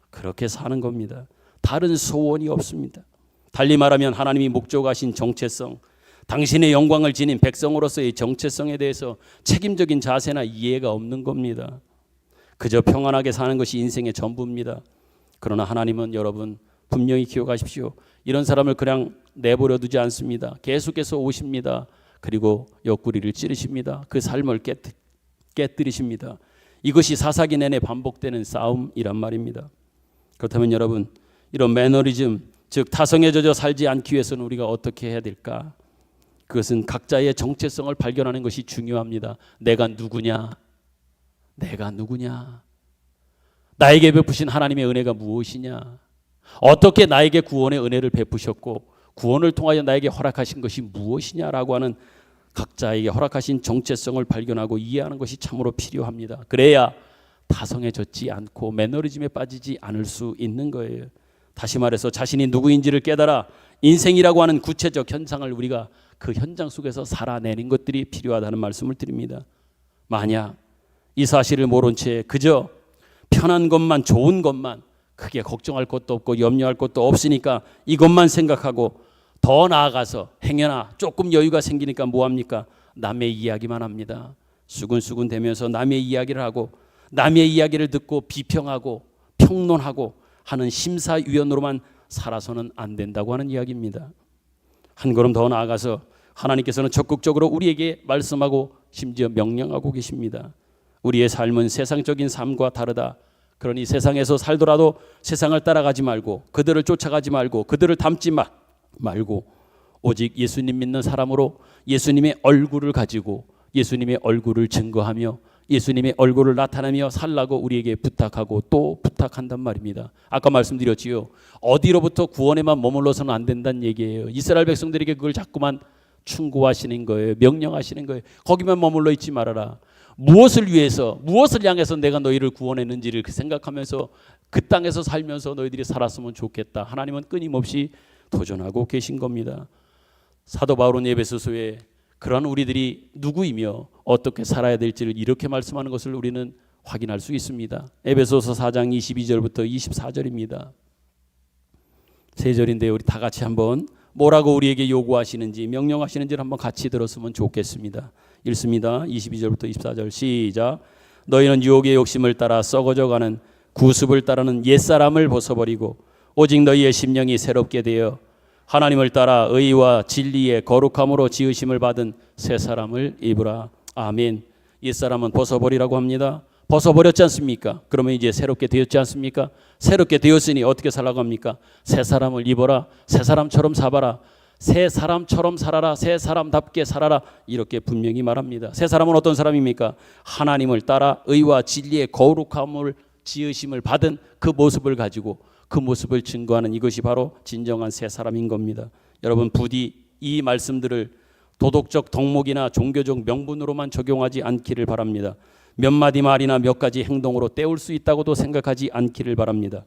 A: 그렇게 사는 겁니다. 다른 소원이 없습니다. 달리 말하면 하나님이 목적하신 정체성, 당신의 영광을 지닌 백성으로서의 정체성에 대해서 책임적인 자세나 이해가 없는 겁니다. 그저 평안하게 사는 것이 인생의 전부입니다. 그러나 하나님은 여러분 분명히 기억하십시오. 이런 사람을 그냥 내버려 두지 않습니다. 계속해서 오십니다. 그리고 옆구리를 찌르십니다. 그 삶을 깨뜨리십니다. 이것이 사사기 내내 반복되는 싸움이란 말입니다. 그렇다면 여러분, 이런 매너리즘, 즉 타성에 젖어 살지 않기 위해서는 우리가 어떻게 해야 될까? 그것은 각자의 정체성을 발견하는 것이 중요합니다. 내가 누구냐? 내가 누구냐? 나에게 베푸신 하나님의 은혜가 무엇이냐? 어떻게 나에게 구원의 은혜를 베푸셨고 구원을 통하여 나에게 허락하신 것이 무엇이냐라고 하는 각자에게 허락하신 정체성을 발견하고 이해하는 것이 참으로 필요합니다. 그래야 타성에 젖지 않고 매너리즘에 빠지지 않을 수 있는 거예요. 다시 말해서 자신이 누구인지를 깨달아 인생이라고 하는 구체적 현상을 우리가 그 현장 속에서 살아내는 것들이 필요하다는 말씀을 드립니다. 만약 이 사실을 모른 채 그저 편한 것만, 좋은 것만, 크게 걱정할 것도 없고 염려할 것도 없으니까 이것만 생각하고 더 나아가서 행여나 조금 여유가 생기니까 뭐합니까? 남의 이야기만 합니다. 수근수근 대면서 남의 이야기를 하고 남의 이야기를 듣고 비평하고 평론하고 하는 심사위원으로만 살아서는 안 된다고 하는 이야기입니다. 한 걸음 더 나아가서 하나님께서는 적극적으로 우리에게 말씀하고 심지어 명령하고 계십니다. 우리의 삶은 세상적인 삶과 다르다. 그러니 세상에서 살더라도 세상을 따라가지 말고 그들을 쫓아가지 말고 그들을 닮지 말고 오직 예수님 믿는 사람으로 예수님의 얼굴을 가지고 예수님의 얼굴을 증거하며 예수님의 얼굴을 나타내며 살라고 우리에게 부탁하고 또 부탁한단 말입니다. 아까 말씀드렸지요. 어디로부터 구원에만 머물러서는 안 된다는 얘기예요. 이스라엘 백성들에게 그걸 자꾸만 충고하시는 거예요. 명령하시는 거예요. 거기만 머물러 있지 말아라. 무엇을 위해서, 무엇을 향해서 내가 너희를 구원했는지를 생각하면서 그 땅에서 살면서 너희들이 살았으면 좋겠다. 하나님은 끊임없이 도전하고 계신 겁니다. 사도 바울은 에베소서에 그러한 우리들이 누구이며 어떻게 살아야 될지를 이렇게 말씀하는 것을 우리는 확인할 수 있습니다. 에베소서 4장 22절부터 24절입니다. 세 절인데 우리 다 같이 한번 뭐라고 우리에게 요구하시는지 명령하시는지를 한번 같이 들었으면 좋겠습니다. 읽습니다. 22절부터 24절 시작. 너희는 유혹의 욕심을 따라 썩어져가는 구습을 따르는 옛사람을 벗어버리고 오직 너희의 심령이 새롭게 되어 하나님을 따라 의와 진리의 거룩함으로 지으심을 받은 새 사람을 입으라. 아멘. 옛사람은 벗어버리라고 합니다. 벗어버렸지 않습니까? 그러면 이제 새롭게 되었지 않습니까? 새롭게 되었으니 어떻게 살라고 합니까? 새 사람을 입어라. 새 사람처럼 살아라. 새 사람처럼 살아라. 새 사람답게 살아라. 이렇게 분명히 말합니다. 새 사람은 어떤 사람입니까? 하나님을 따라 의와 진리의 거룩함을 지으심을 받은 그 모습을 가지고 그 모습을 증거하는 이것이 바로 진정한 새 사람인 겁니다. 여러분 부디 이 말씀들을 도덕적 덕목이나 종교적 명분으로만 적용하지 않기를 바랍니다. 몇 마디 말이나 몇 가지 행동으로 때울 수 있다고도 생각하지 않기를 바랍니다.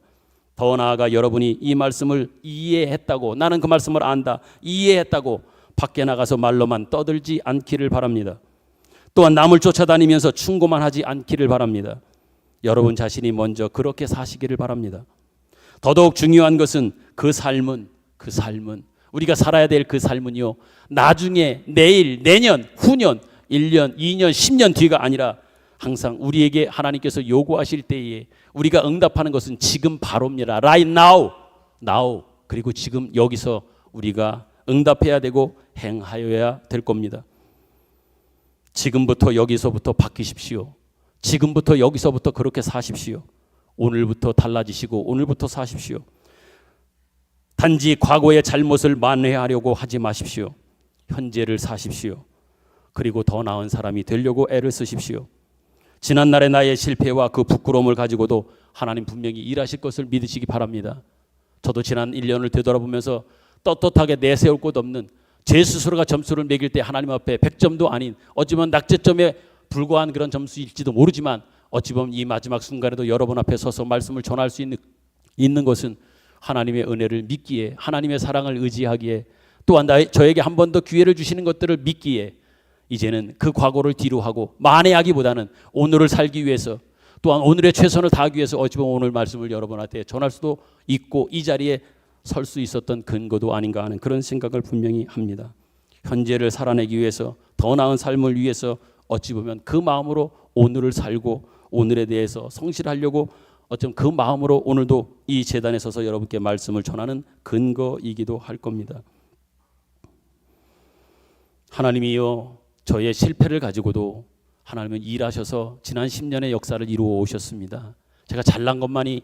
A: 더 나아가 여러분이 이 말씀을 이해했다고, 나는 그 말씀을 안다, 이해했다고 밖에 나가서 말로만 떠들지 않기를 바랍니다. 또한 남을 쫓아다니면서 충고만 하지 않기를 바랍니다. 여러분 자신이 먼저 그렇게 사시기를 바랍니다. 더더욱 중요한 것은 그 삶은 우리가 살아야 될 그 삶은요, 나중에 내일, 내년, 후년, 1년, 2년, 10년 뒤가 아니라 항상 우리에게 하나님께서 요구하실 때에 우리가 응답하는 것은 지금 바로입니다. Right now. 그리고 지금 여기서 우리가 응답해야 되고 행하여야 될 겁니다. 지금부터 여기서부터 바뀌십시오. 지금부터 여기서부터 그렇게 사십시오. 오늘부터 달라지시고 오늘부터 사십시오. 단지 과거의 잘못을 만회하려고 하지 마십시오. 현재를 사십시오. 그리고 더 나은 사람이 되려고 애를 쓰십시오. 지난날의 나의 실패와 그 부끄러움을 가지고도 하나님 분명히 일하실 것을 믿으시기 바랍니다. 저도 지난 1년을 되돌아보면서 떳떳하게 내세울 곳 없는 제 스스로가 점수를 매길 때 하나님 앞에 100점도 아닌 어찌보면 낙제점에 불과한 그런 점수일지도 모르지만 어찌 보면 이 마지막 순간에도 여러분 앞에 서서 말씀을 전할 수 있는 것은 하나님의 은혜를 믿기에, 하나님의 사랑을 의지하기에, 또한 저에게 한 번 더 기회를 주시는 것들을 믿기에 이제는 그 과거를 뒤로 하고 만회하기보다는 오늘을 살기 위해서, 또한 오늘의 최선을 다하기 위해서 어찌 보면 오늘 말씀을 여러분한테 전할 수도 있고 이 자리에 설 수 있었던 근거도 아닌가 하는 그런 생각을 분명히 합니다. 현재를 살아내기 위해서, 더 나은 삶을 위해서 어찌 보면 그 마음으로 오늘을 살고 오늘에 대해서 성실하려고 어쩜 그 마음으로 오늘도 이 제단에 서서 여러분께 말씀을 전하는 근거이기도 할 겁니다. 하나님이요, 저의 실패를 가지고도 하나님은 일하셔서 지난 10년의 역사를 이루어 오셨습니다. 제가 잘한 것만이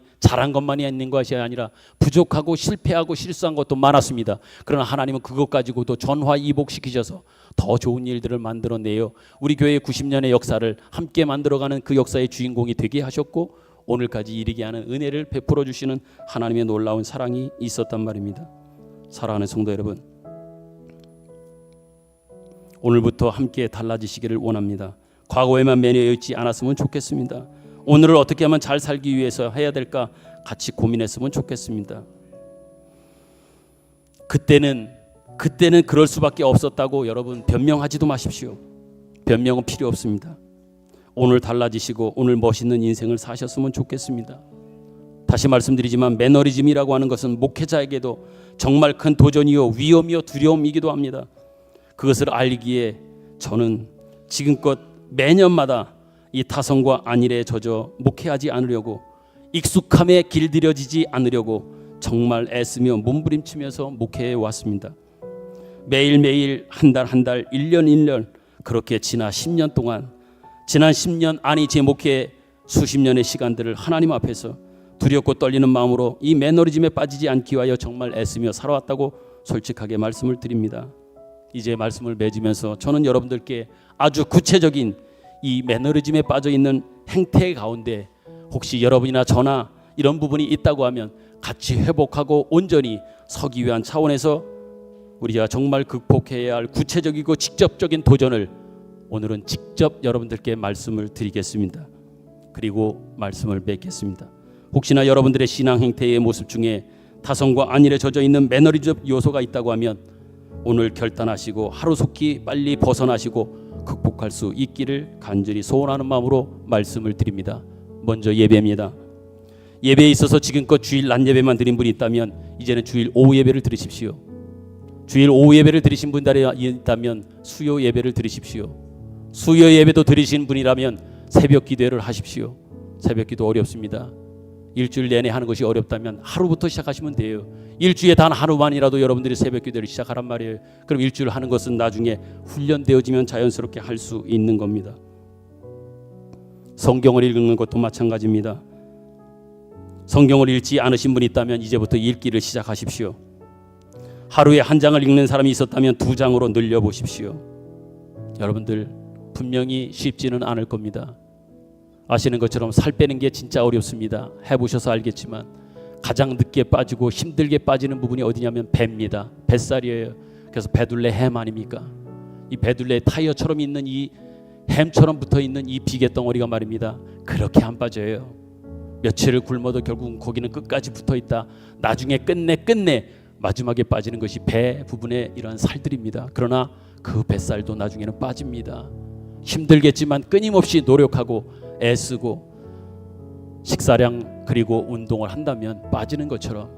A: 있는 것이 아니라 부족하고 실패하고 실수한 것도 많았습니다. 그러나 하나님은 그것 가지고도 전화이복시키셔서 더 좋은 일들을 만들어내요 우리 교회의 90년의 역사를 함께 만들어가는 그 역사의 주인공이 되게 하셨고 오늘까지 이르게 하는 은혜를 베풀어 주시는 하나님의 놀라운 사랑이 있었단 말입니다. 사랑하는 성도 여러분, 오늘부터 함께 달라지시기를 원합니다. 과거에만 매여 있지 않았으면 좋겠습니다. 오늘을 어떻게 하면 잘 살기 위해서 해야 될까 같이 고민했으면 좋겠습니다. 그때는 그럴 수밖에 없었다고 여러분 변명하지도 마십시오. 변명은 필요 없습니다. 오늘 달라지시고 오늘 멋있는 인생을 사셨으면 좋겠습니다. 다시 말씀드리지만 매너리즘이라고 하는 것은 목회자에게도 정말 큰 도전이요 위험이요 두려움이기도 합니다. 그것을 알기에 저는 지금껏 매년마다 이 타성과 안일에 젖어 목회하지 않으려고, 익숙함에 길들여지지 않으려고 정말 애쓰며 몸부림치면서 목회해 왔습니다. 매일매일 한 달, 1년 그렇게 지난 10년 동안, 지난 10년 아니 제 목회 수십 년의 시간들을 하나님 앞에서 두렵고 떨리는 마음으로 이 매너리즘에 빠지지 않기 위하여 정말 애쓰며 살아왔다고 솔직하게 말씀을 드립니다. 이제 말씀을 맺으면서 저는 여러분들께 아주 구체적인 이 매너리즘에 빠져 있는 행태 가운데 혹시 여러분이나 저나 이런 부분이 있다고 하면 같이 회복하고 온전히 서기 위한 차원에서 우리가 정말 극복해야 할 구체적이고 직접적인 도전을 오늘은 직접 여러분들께 말씀을 드리겠습니다. 그리고 말씀을 맺겠습니다. 혹시나 여러분들의 신앙 행태의 모습 중에 타성과 안일에 젖어 있는 매너리즘 요소가 있다고 하면 오늘 결단하시고 하루속히 빨리 벗어나시고 극복할 수 있기를 간절히 소원하는 마음으로 말씀을 드립니다. 먼저 예배입니다. 예배에 있어서 지금껏 주일 낮 예배만 드린 분이 있다면 이제는 주일 오후 예배를 드리십시오. 주일 오후 예배를 드리신 분들이 있다면 수요 예배를 드리십시오. 수요 예배도 드리신 분이라면 새벽 기도를 하십시오. 새벽 기도 어렵습니다. 일주일 내내 하는 것이 어렵다면 하루부터 시작하시면 돼요. 일주일에 단 하루만이라도 여러분들이 새벽 기도를 시작하란 말이에요. 그럼 일주일 하는 것은 나중에 훈련되어지면 자연스럽게 할 수 있는 겁니다. 성경을 읽는 것도 마찬가지입니다. 성경을 읽지 않으신 분이 있다면 이제부터 읽기를 시작하십시오. 하루에 한 장을 읽는 사람이 있었다면 2장으로 늘려보십시오. 여러분들 분명히 쉽지는 않을 겁니다. 아시는 것처럼 살 빼는 게 진짜 어렵습니다. 해보셔서 알겠지만 가장 늦게 빠지고 힘들게 빠지는 부분이 어디냐면 배입니다. 뱃살이에요. 그래서 배둘레 햄 아닙니까? 이 배둘레 타이어처럼 있는 이 햄처럼 붙어있는 이 비계 덩어리가 말입니다. 그렇게 안 빠져요. 며칠을 굶어도 결국은 거기는 끝까지 붙어있다. 나중에 끝내 마지막에 빠지는 것이 배 부분의 이러한 살들입니다. 그러나 그 뱃살도 나중에는 빠집니다. 힘들겠지만 끊임없이 노력하고 애쓰고 식사량 그리고 운동을 한다면 빠지는 것처럼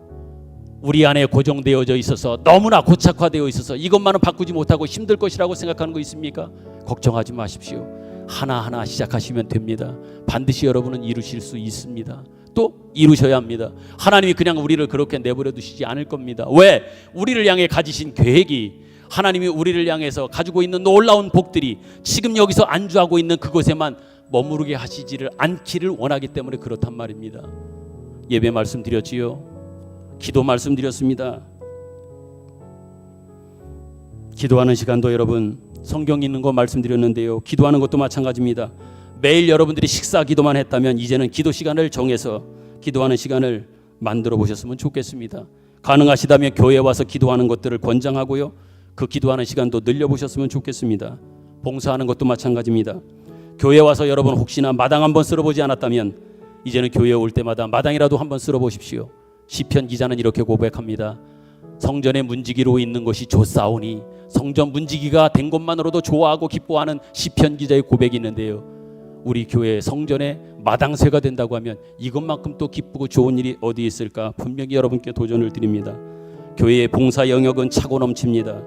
A: 우리 안에 고정되어져 있어서 너무나 고착화되어 있어서 이것만은 바꾸지 못하고 힘들 것이라고 생각하는 거 있습니까? 걱정하지 마십시오. 하나하나 시작하시면 됩니다. 반드시 여러분은 이루실 수 있습니다. 또 이루셔야 합니다. 하나님이 그냥 우리를 그렇게 내버려 두시지 않을 겁니다. 왜? 우리를 향해 가지신 계획이 하나님이 우리를 향해서 가지고 있는 놀라운 복들이 지금 여기서 안주하고 있는 그곳에만 머무르게 하시지를 않기를 원하기 때문에 그렇단 말입니다. 예배 말씀드렸지요. 기도 말씀드렸습니다. 기도하는 시간도 여러분 성경 읽는 거 말씀드렸는데요. 기도하는 것도 마찬가지입니다. 매일 여러분들이 식사 기도만 했다면 이제는 기도 시간을 정해서 기도하는 시간을 만들어 보셨으면 좋겠습니다. 가능하시다면 교회에 와서 기도하는 것들을 권장하고요. 그 기도하는 시간도 늘려보셨으면 좋겠습니다. 봉사하는 것도 마찬가지입니다. 교회에 와서 여러분 혹시나 마당 한번 쓸어보지 않았다면 이제는 교회에 올 때마다 마당이라도 한번 쓸어보십시오. 시편 기자는 이렇게 고백합니다. 성전의 문지기로 있는 것이 좋사오니 성전 문지기가 된 것만으로도 좋아하고 기뻐하는 시편 기자의 고백이 있는데요. 우리 교회 성전에 마당쇠가 된다고 하면 이것만큼 또 기쁘고 좋은 일이 어디 있을까? 분명히 여러분께 도전을 드립니다. 교회의 봉사 영역은 차고 넘칩니다.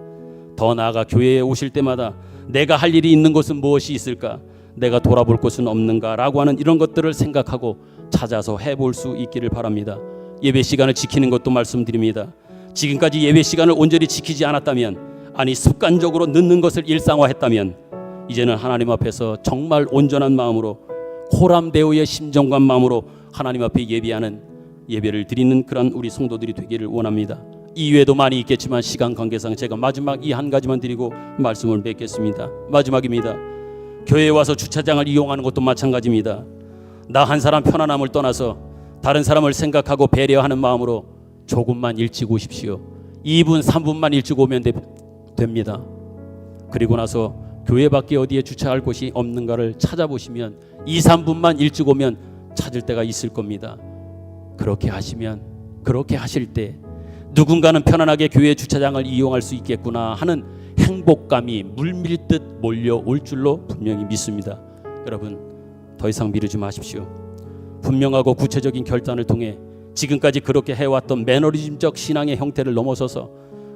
A: 더 나아가 교회에 오실 때마다 내가 할 일이 있는 곳은 무엇이 있을까? 내가 돌아볼 곳은 없는가? 라고 하는 이런 것들을 생각하고 찾아서 해볼 수 있기를 바랍니다. 예배 시간을 지키는 것도 말씀드립니다. 지금까지 예배 시간을 온전히 지키지 않았다면, 아니 습관적으로 늦는 것을 일상화했다면 이제는 하나님 앞에서 정말 온전한 마음으로 호람대오의 심정과 마음으로 하나님 앞에 예배하는 예배를 드리는 그런 우리 성도들이 되기를 원합니다. 이외에도 많이 있겠지만 시간 관계상 제가 마지막 이 한 가지만 드리고 말씀을 맺겠습니다. 마지막입니다. 교회에 와서 주차장을 이용하는 것도 마찬가지입니다. 나 한 사람 편안함을 떠나서 다른 사람을 생각하고 배려하는 마음으로 조금만 일찍 오십시오. 2분 3분만 일찍 오면 됩니다. 그리고 나서 교회 밖에 어디에 주차할 곳이 없는가를 찾아보시면 2, 3분만 일찍 오면 찾을 때가 있을 겁니다. 그렇게 하시면, 그렇게 하실 때 누군가는 편안하게 교회 주차장을 이용할 수 있겠구나 하는 행복감이 물밀듯 몰려올 줄로 분명히 믿습니다. 여러분 더 이상 미루지 마십시오. 분명하고 구체적인 결단을 통해 지금까지 그렇게 해왔던 매너리즘적 신앙의 형태를 넘어서서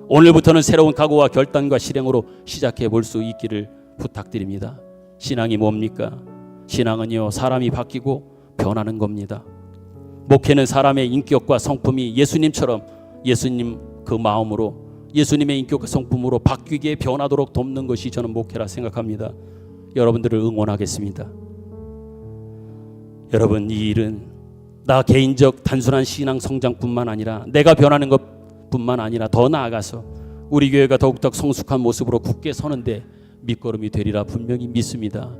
A: 오늘부터는 새로운 각오와 결단과 실행으로 시작해 볼 수 있기를 부탁드립니다. 신앙이 뭡니까? 신앙은요, 사람이 바뀌고 변하는 겁니다. 목회는 사람의 인격과 성품이 예수님처럼 예수님 그 마음으로 예수님의 인격과 성품으로 바뀌게 변하도록 돕는 것이 저는 목회라 생각합니다. 여러분들을 응원하겠습니다. 여러분, 이 일은 나 개인적 단순한 신앙 성장뿐만 아니라 내가 변하는 것뿐만 아니라 더 나아가서 우리 교회가 더욱더 성숙한 모습으로 굳게 서는데 밑거름이 되리라 분명히 믿습니다.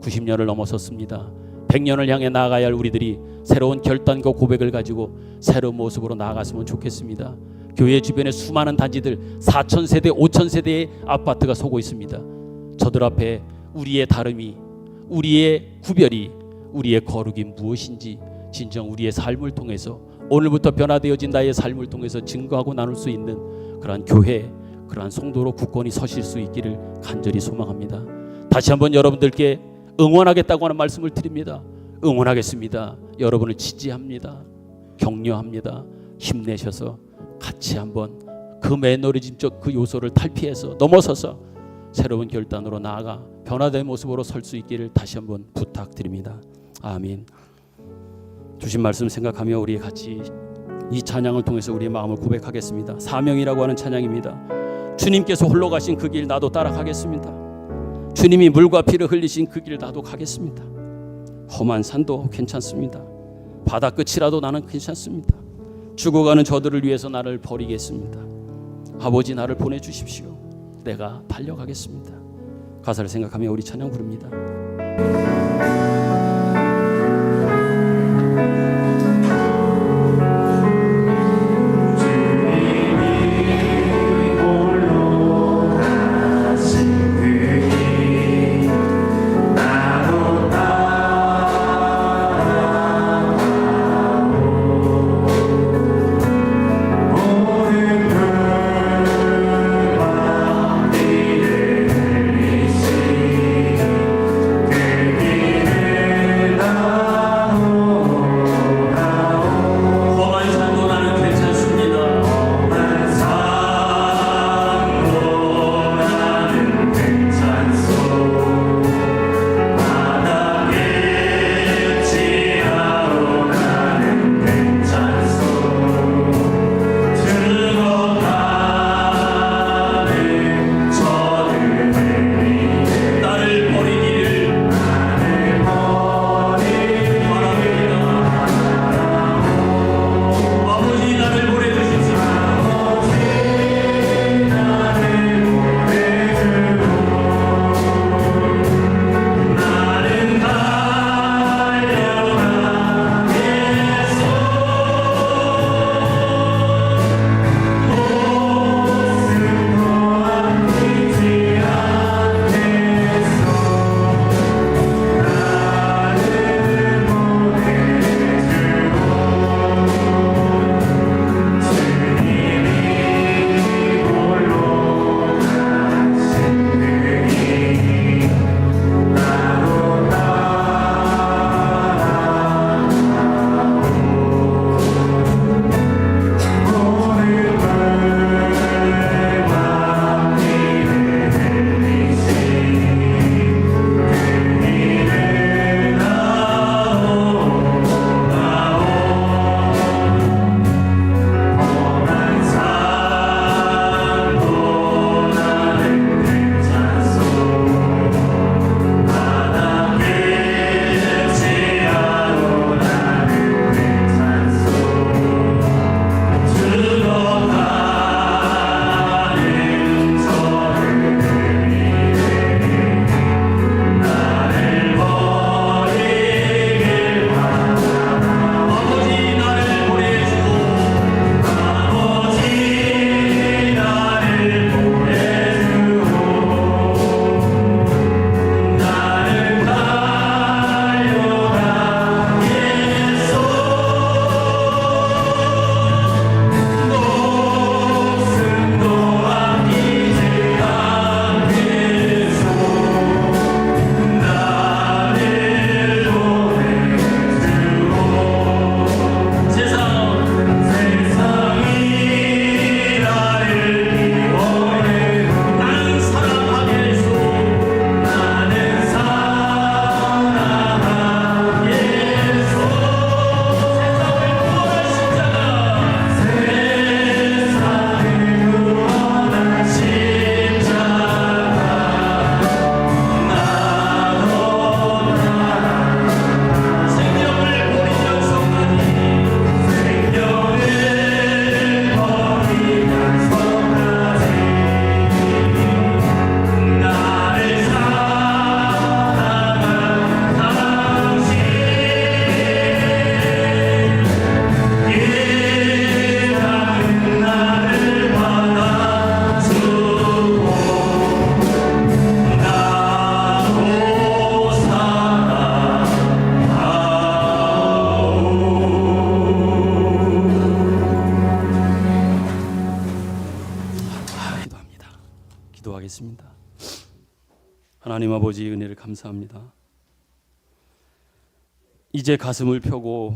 A: 90년을 넘어섰습니다. 100년을 향해 나아가야 할 우리들이 새로운 결단과 고백을 가지고 새로운 모습으로 나아갔으면 좋겠습니다. 교회 주변에 수많은 단지들 4,000세대 5,000세대의 아파트가 서고 있습니다. 저들 앞에 우리의 다름이, 우리의 구별이, 우리의 거룩이 무엇인지 진정 우리의 삶을 통해서, 오늘부터 변화되어진 나의 삶을 통해서 증거하고 나눌 수 있는 그러한 교회, 그러한 성도로 굳건히 서실 수 있기를 간절히 소망합니다. 다시 한번 여러분들께 응원하겠다고 하는 말씀을 드립니다. 응원하겠습니다. 여러분을 지지합니다. 격려합니다. 힘내셔서 같이 한번 그 매너리즘적 그 요소를 탈피해서 넘어서서 새로운 결단으로 나아가 변화된 모습으로 설 수 있기를 다시 한번 부탁드립니다. 아멘. 주신 말씀 생각하며 우리 같이 이 찬양을 통해서 우리의 마음을 고백하겠습니다. 사명이라고 하는 찬양입니다. 주님께서 홀로 가신 그 길 나도 따라가겠습니다. 주님이 물과 피를 흘리신 그 길 나도 가겠습니다. 험한 산도 괜찮습니다. 바다 끝이라도 나는 괜찮습니다. 죽어가는 저들을 위해서 나를 버리겠습니다. 아버지 나를 보내주십시오. 내가 달려가겠습니다. 가사를 생각하며 우리 찬양 부릅니다.
C: 그
A: 하나님 아버지 은혜를 감사합니다. 이제 가슴을 펴고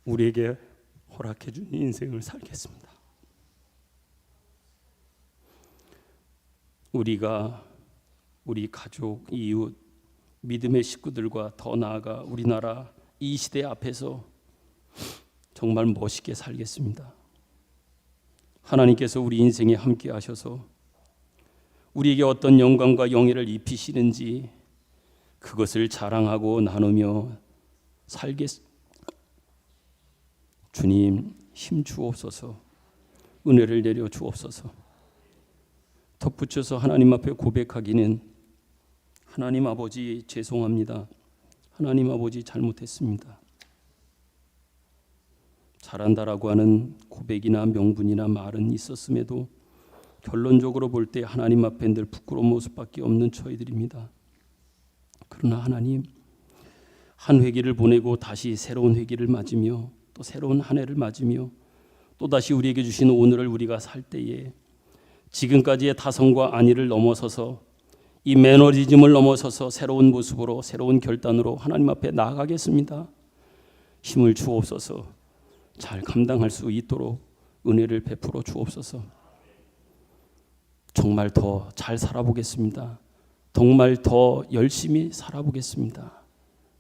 A: 우리에게 허락해 준 인생을 살겠습니다. 우리가 우리 가족, 이웃, 믿음의 식구들과 더 나아가 우리나라 이 시대 앞에서 정말 멋있게 살겠습니다. 하나님께서 우리 인생에 함께 하셔서 우리에게 어떤 영광과 영예를 입히시는지 그것을 자랑하고 나누며 살겠습니다. 주님, 힘 주옵소서. 은혜를 내려 주옵소서. 덧붙여서 하나님 앞에 고백하기는, 하나님 아버지 죄송합니다. 하나님 아버지 잘못했습니다. 잘한다라고 하는 고백이나 명분이나 말은 있었음에도 결론적으로 볼 때 하나님 앞에 늘 부끄러운 모습밖에 없는 저희들입니다. 그러나 하나님, 한 회기를 보내고 다시 새로운 회기를 맞으며 또 새로운 한 해를 맞으며 또다시 우리에게 주신 오늘을 우리가 살 때에 지금까지의 다성과 안위를 넘어서서 이 매너리즘을 넘어서서 새로운 모습으로 새로운 결단으로 하나님 앞에 나아가겠습니다. 힘을 주옵소서. 잘 감당할 수 있도록 은혜를 베풀어 주옵소서. 정말 더 잘 살아보겠습니다. 정말 더 열심히 살아보겠습니다.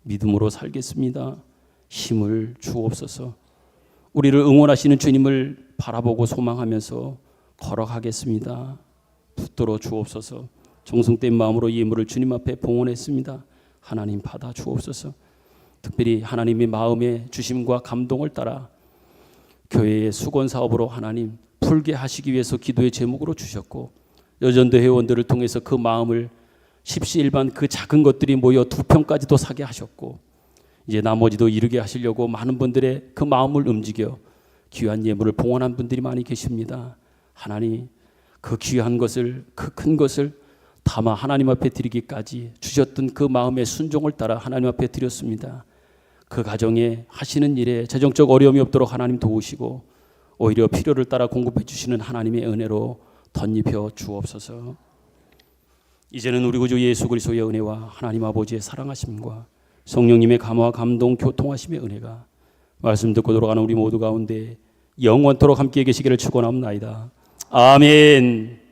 A: 믿음으로 살겠습니다. 힘을 주옵소서. 우리를 응원하시는 주님을 바라보고 소망하면서 걸어가겠습니다. 붙들어 주옵소서. 정성된 마음으로 예물을 주님 앞에 봉헌했습니다. 하나님 받아 주옵소서. 특별히 하나님의 마음의 주심과 감동을 따라 교회의 수건 사업으로 하나님 풀게 하시기 위해서 기도의 제목으로 주셨고, 여전도 회원들을 통해서 그 마음을 십시일반 그 작은 것들이 모여 2평까지도 사게 하셨고, 이제 나머지도 이루게 하시려고 많은 분들의 그 마음을 움직여 귀한 예물을 봉헌한 분들이 많이 계십니다. 하나님, 그 귀한 것을, 그 큰 것을 담아 하나님 앞에 드리기까지 주셨던 그 마음의 순종을 따라 하나님 앞에 드렸습니다. 그 가정에 하시는 일에 재정적 어려움이 없도록 하나님 도우시고 오히려 필요를 따라 공급해 주시는 하나님의 은혜로 덧입혀 주옵소서. 이제는 우리 구주 예수 그리스도의 은혜와 하나님 아버지의 사랑하심과 성령님의 감화 감동 교통하심의 은혜가 말씀 듣고 돌아가는 우리 모두 가운데 영원토록 함께 계시기를 축원합니다. 아멘.